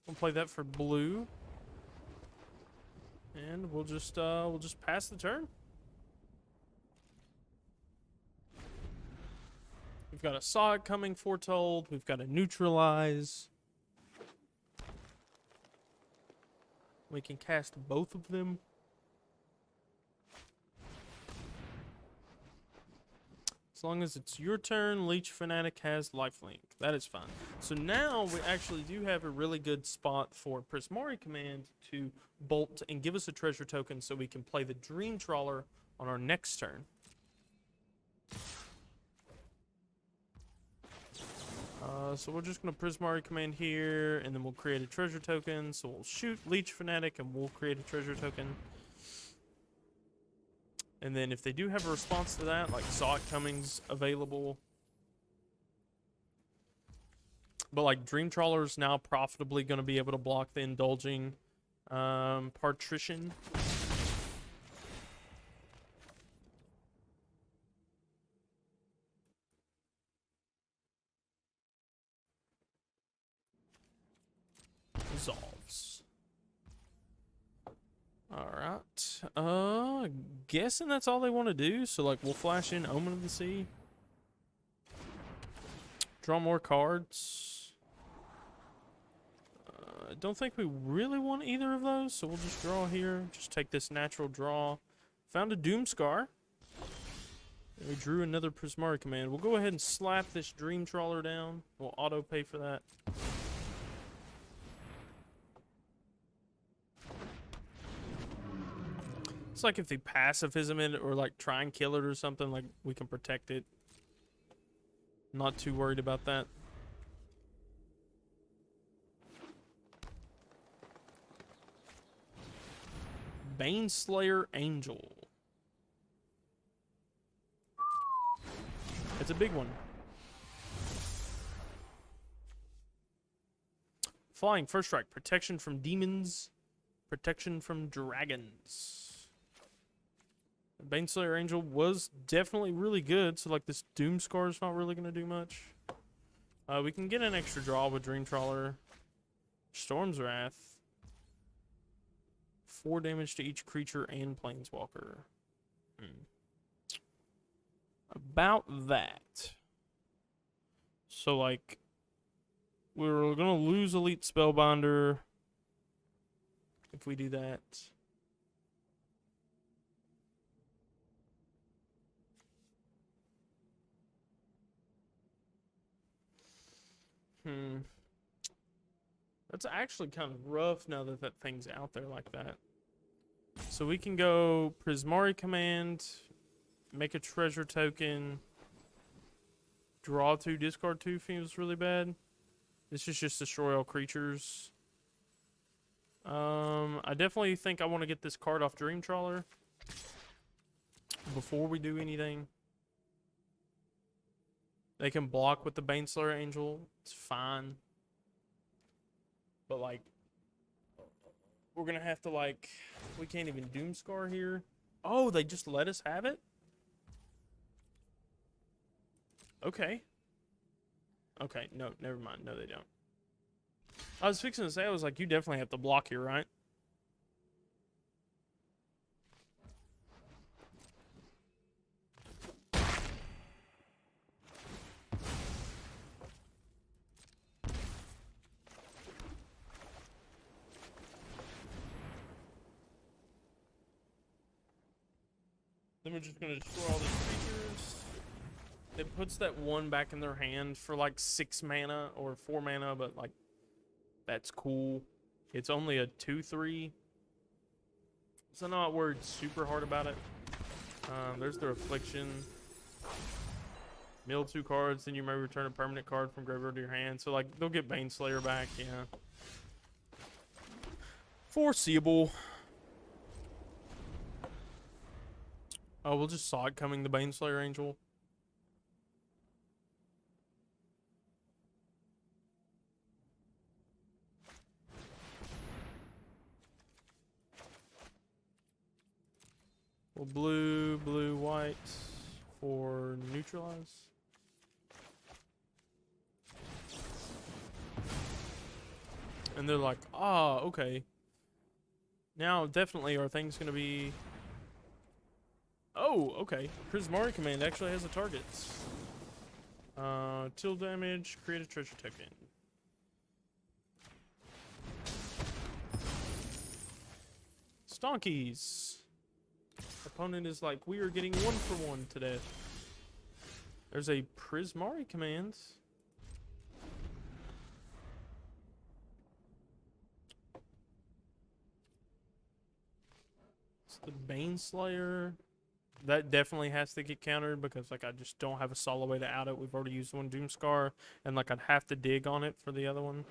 We'll play that for blue. And we'll just pass the turn. We've got a Sog coming foretold. We've got a neutralize. We can cast both of them. As long as it's your turn, Leech Fanatic has lifelink. That is fine. So now we actually do have a really good spot for Prismari command to bolt and give us a treasure token so we can play the Dream Trawler on our next turn. So we're just going to Prismari command here, and then we'll create a treasure token. So we'll shoot Leech Fanatic, and we'll create a treasure token. And then if they do have a response to that, like Zot Cummings available. But like Dream Trawler's now profitably going to be able to block the Indulging Patrician. Resolves. Alright. Guessing that's all they want to do. So, like, we'll flash in Omen of the Sea. Draw more cards. I don't think we really want either of those, so we'll just draw here. Just take this natural draw. Found a Doomscar. And we drew another Prismari command. We'll go ahead and slap this Dream Trawler down. We'll auto pay for that. It's like if they pacifism it or like try and kill it or something, like we can protect it. Not too worried about that. Baneslayer Angel. It's a big one. Flying, first strike. Protection from demons. Protection from dragons. Baneslayer Angel was definitely really good, so like this Doomscar is not really going to do much. We can get an extra draw with Dream Trawler. Storm's Wrath. 4 damage to each creature and Planeswalker. About that. So like, we're going to lose Elite Spellbinder if we do that. That's actually kind of rough now that that thing's out there like that. So we can go Prismari command, make a treasure token, draw 2, discard 2 feels really bad. This is just destroy all creatures. I definitely think I want to get this card off Dream Trawler before we do anything. They can block with the Baneslayer Angel. It's fine. But, like, we're going to have to, like, we can't even Doomscar here. Oh, they just let us have it? Okay. Okay, no, never mind. No, they don't. I was fixing to say, I was like, you definitely have to block here, right? Then we're just going to destroy all these creatures. It puts that 1 back in their hand for like 6 mana or 4 mana, but like, that's cool. It's only a 2/3. So I'm not worried super hard about it. There's their Affliction. Mill 2 cards, then you may return a permanent card from graveyard to your hand. So like, they'll get Baneslayer back, yeah. Foreseeable. Oh, we'll just saw it coming, the Baneslayer Angel. Well, blue, blue, white for neutralize. And they're like, ah, okay. Now, definitely, our thing's going to be... Oh, okay. Prismari command actually has a target. Till damage, create a treasure token. Stonkies. Opponent is like, we are getting 1-for-1 to death. There's a Prismari command. It's the Baneslayer. That definitely has to get countered because, like, I just don't have a solid way to out it. We've already used one Doomscar, and, like, I'd have to dig on it for the other one.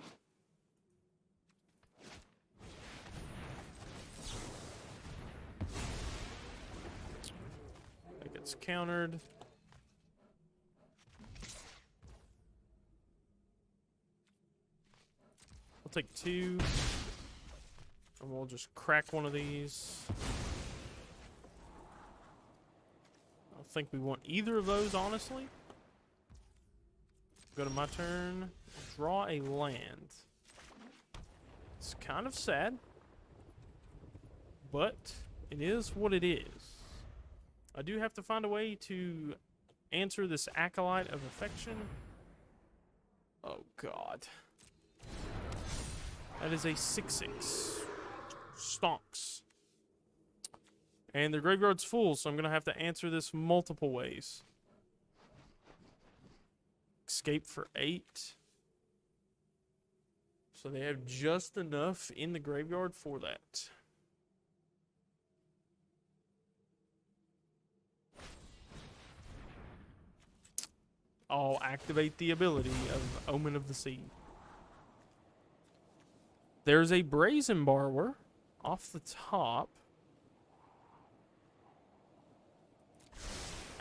That gets countered. I'll take 2. And we'll just crack one of these. I don't think we want either of those, honestly. Go to my turn. Draw a land. It's kind of sad. but it is what it is. I do have to find a way to answer this Acolyte of Affection. Oh, God. That is a 6/6. Stonks. And their graveyard's full, so I'm going to have to answer this multiple ways. Escape for 8. So they have just enough in the graveyard for that. I'll activate the ability of Omen of the Sea. There's a Brazen Borrower off the top.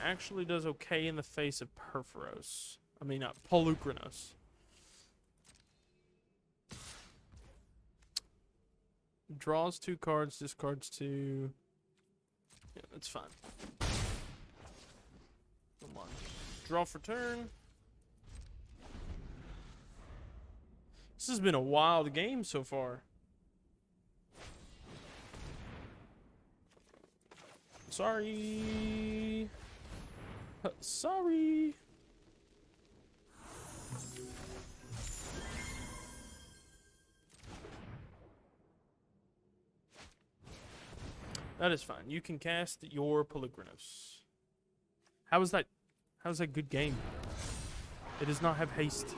Actually does okay in the face of Perforos. I mean, Polukranos. Draws 2 cards, discards 2. Yeah, that's fine. Come on. Draw for turn. This has been a wild game so far. Sorry. Sorry. That is fine. You can cast your Polukranos. How is that good game? It does not have haste.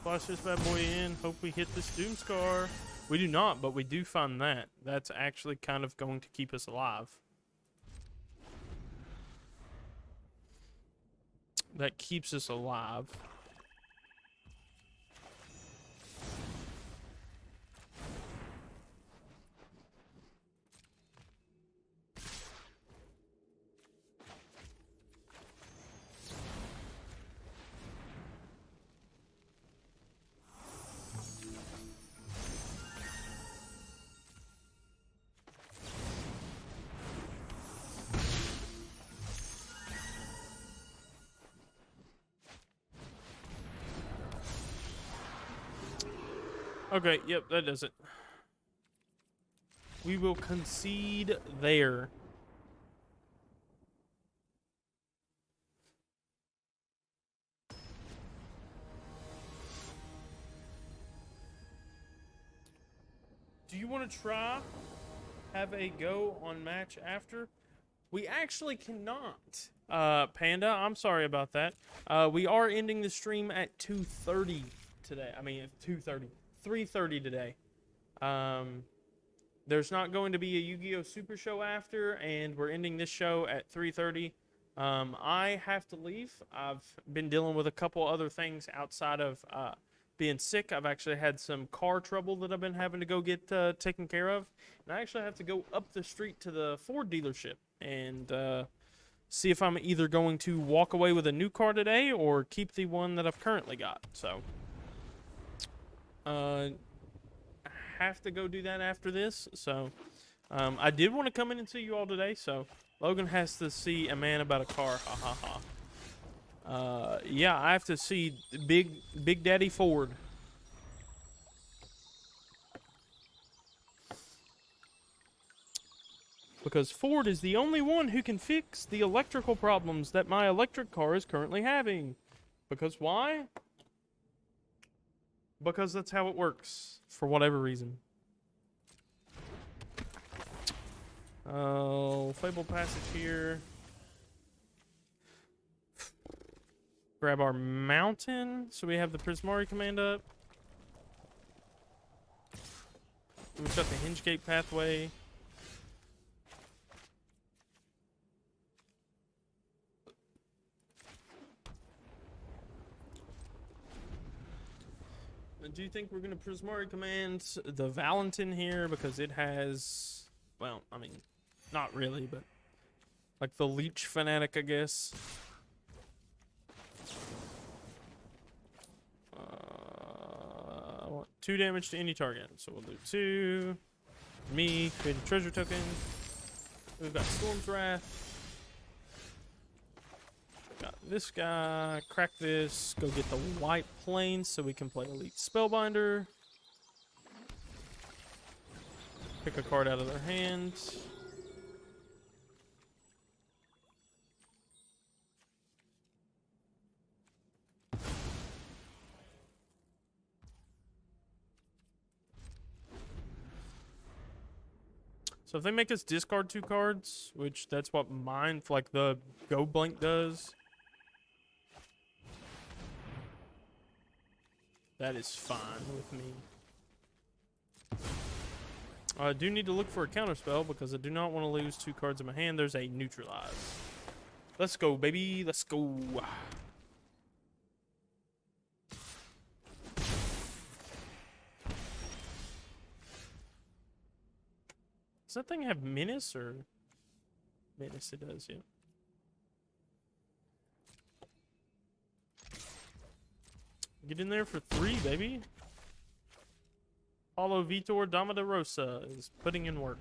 Flash this bad boy in. Hope we hit this Doomscar. We do not, but we do find that. That's actually kind of going to keep us alive. That keeps us alive. Okay, yep, that does it. We will concede there. Do you want to try have a go on match after? We actually cannot. Panda, I'm sorry about that. We are ending the stream at 2:30 today. I mean, 2:30. 3:30 today. There's not going to be a Yu-Gi-Oh! Super Show after, and we're ending this show at 3:30. I have to leave. I've been dealing with a couple other things outside of being sick. I've actually had some car trouble that I've been having to go get taken care of. And I actually have to go up the street to the Ford dealership and see if I'm either going to walk away with a new car today or keep the one that I've currently got. So I have to go do that after this. So I did want to come in and see you all today. So Logan has to see a man about a car. Ha ha ha. Yeah, I have to see Big Daddy Ford. Because Ford is the only one who can fix the electrical problems that my electric car is currently having. Because why? Because that's how it works, for whatever reason. Oh, Fable Passage here. Grab our mountain, so we have the Prismari command up. We've got the Hingegate pathway. Do you think we're going to Prismari command the Valentin here? Because it has, well, I mean, not really, but Like the leech fanatic, I guess. I want 2 damage to any target, so we'll do 2. Me, create a treasure token. We've got Storm's Wrath. Got this guy. Crack this. Go get the white plane so we can play Elite Spellbinder. Pick a card out of their hand. So if they make us discard 2 cards, which that's what mine, like the Go Blank does, that is fine with me. I do need to look for a counterspell because I do not want to lose 2 cards in my hand. There's a Neutralize. Let's go, baby. Let's go. Does that thing have Menace or? Menace it does, yeah. Get in there for 3, baby. Paulo Vitor Damaderosa is putting in work.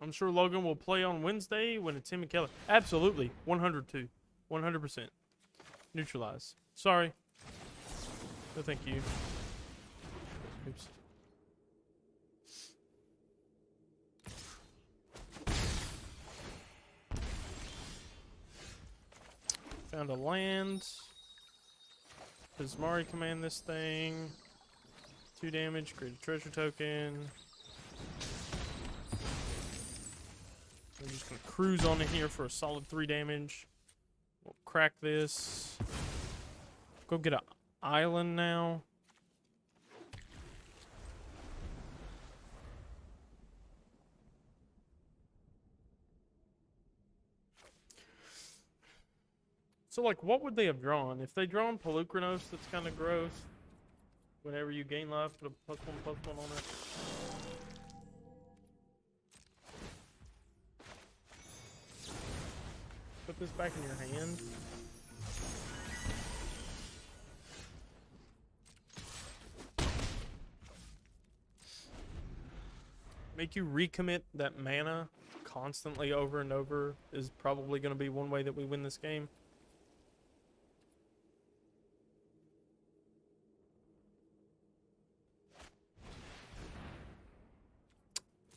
I'm sure Logan will play on Wednesday when it's him and Kelly. Absolutely. 102. 100%. Neutralize. Sorry. No, thank you. Oops. Found a land. Pismari command this thing. 2 damage. Create a treasure token. We're just gonna cruise on in here for a solid 3 damage. We'll crack this. Go get an island now. So, like, what would they have drawn? If they drawn Pelucranos, that's kind of gross. Whenever you gain life, put a +1/+1 on it. Put this back in your hand. Make you recommit that mana constantly over and over is probably going to be one way that we win this game.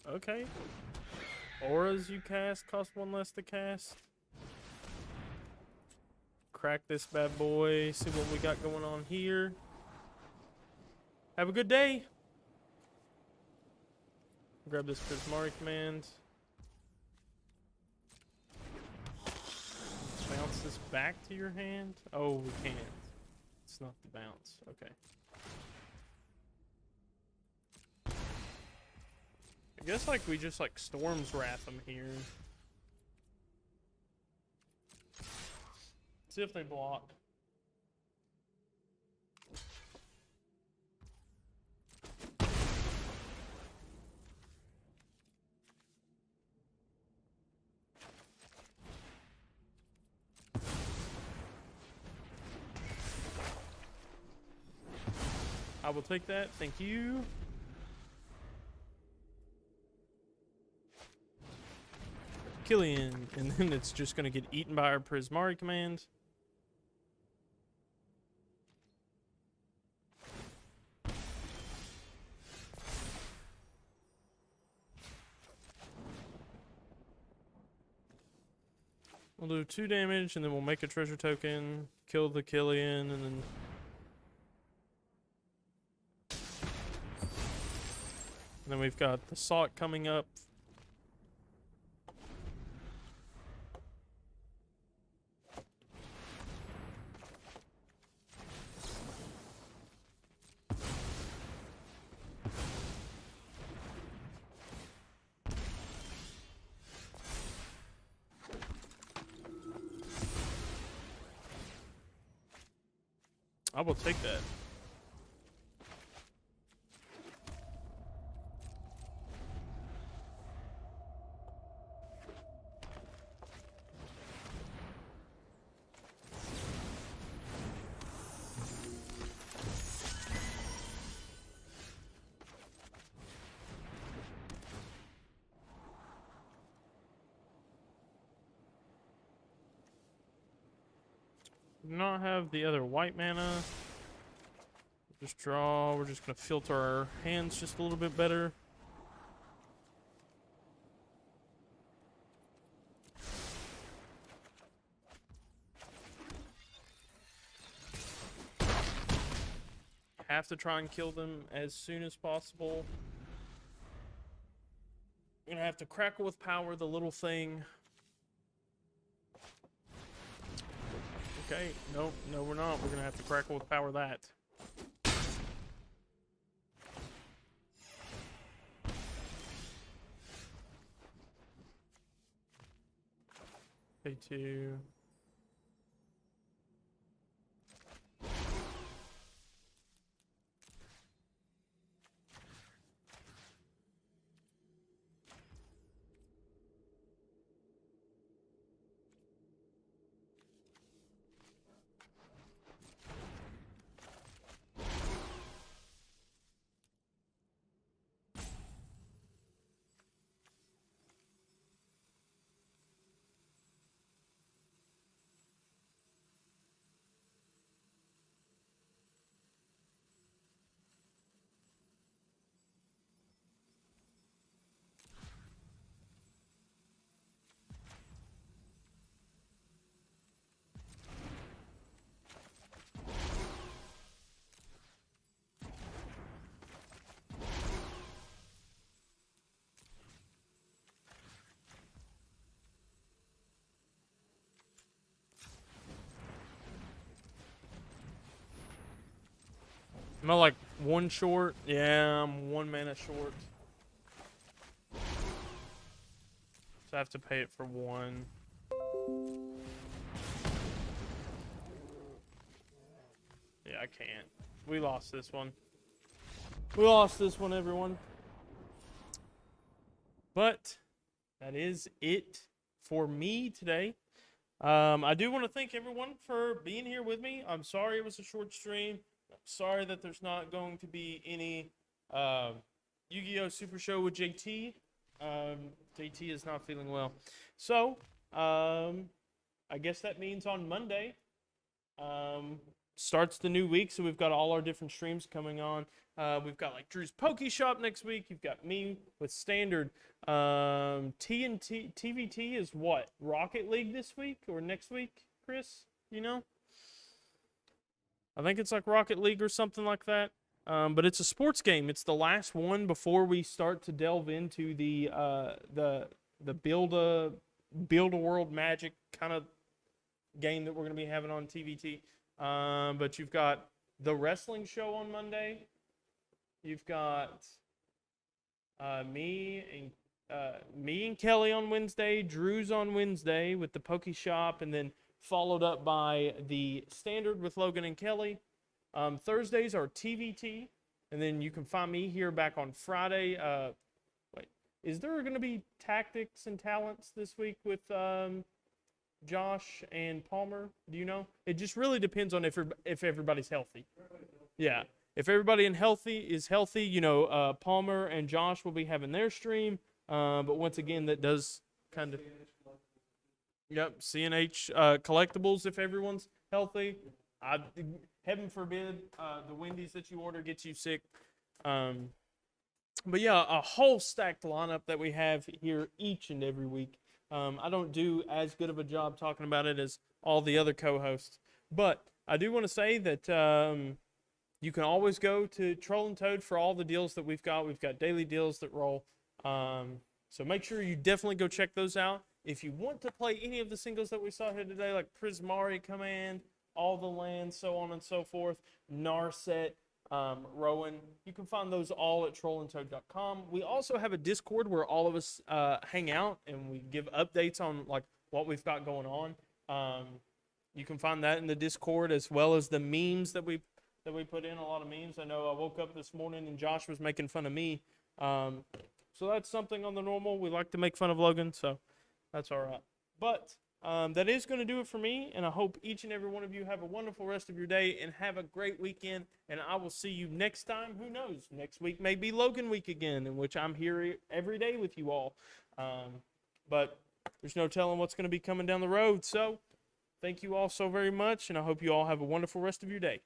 Okay. Auras you cast cost 1 less to cast. Crack this bad boy. See what we got going on here. Have a good day. Grab this Prismari command. Bounce this back to your hand. Oh, we can't. It's not the bounce. Okay. I guess like we just like Storm's Wrath them here. See if they block. I will take that. Thank you. Killian, and then it's just going to get eaten by our Prismari command. We'll do 2 damage, and then we'll make a treasure token, kill the Killian, and then... And then we've got the Salt coming up. I will take that. Do not have the other white mana. Just draw. We're just going to filter our hands just a little bit better. Have to try and kill them as soon as possible. Gonna have to crackle with power the little thing. Okay, no, we're not. We're gonna have to crackle with power that. Pay 2. Am I like 1 short? Yeah, I'm 1 mana short. So I have to pay it for 1. Yeah, I can't. We lost this one. We lost this one, everyone. But that is it for me today. I do want to thank everyone for being here with me. I'm sorry it was a short stream. I'm sorry that there's not going to be any Yu-Gi-Oh! Super Show with JT. JT is not feeling well. So, I guess that means on Monday starts the new week. So we've got all our different streams coming on. We've got like Drew's Poke Shop next week. You've got me with Standard. TNT, TVT is what? Rocket League this week or next week, Chris? You know? I think it's like Rocket League or something like that. But it's a sports game. It's the last one before we start to delve into the build a world magic kind of game that we're going to be having on TVT. But you've got the wrestling show on Monday. You've got me and Kelly on Wednesday. Drew's on Wednesday with the Poke Shop, and then followed up by the Standard with Logan and Kelly. Thursdays are TVT, and then you can find me here back on Friday. Wait, is there going to be Tactics and Talents this week with Josh and Palmer? Do you know? It just really depends on if everybody's healthy. Yeah, if everybody is healthy, you know, Palmer and Josh will be having their stream. But once again, that does kind of. Yep, CNH collectibles if everyone's healthy. Heaven forbid the Wendy's that you order gets you sick. But yeah, a whole stacked lineup that we have here each and every week. I don't do as good of a job talking about it as all the other co-hosts. But I do want to say that you can always go to Troll and Toad for all the deals that we've got. We've got daily deals that roll. So make sure you definitely go check those out. If you want to play any of the singles that we saw here today, like Prismari Command, All the Lands, so on and so forth, Narset, Rowan, you can find those all at trollandtoad.com. We also have a Discord where all of us hang out and we give updates on like what we've got going on. You can find that in the Discord, as well as the memes that we put in. A lot of memes. I know I woke up this morning and Josh was making fun of me. So that's something on the normal. We like to make fun of Logan, so that's all right. But that is going to do it for me, and I hope each and every one of you have a wonderful rest of your day and have a great weekend, and I will see you next time. Who knows? Next week may be Logan week again, in which I'm here every day with you all. But there's no telling what's going to be coming down the road, so thank you all so very much, and I hope you all have a wonderful rest of your day.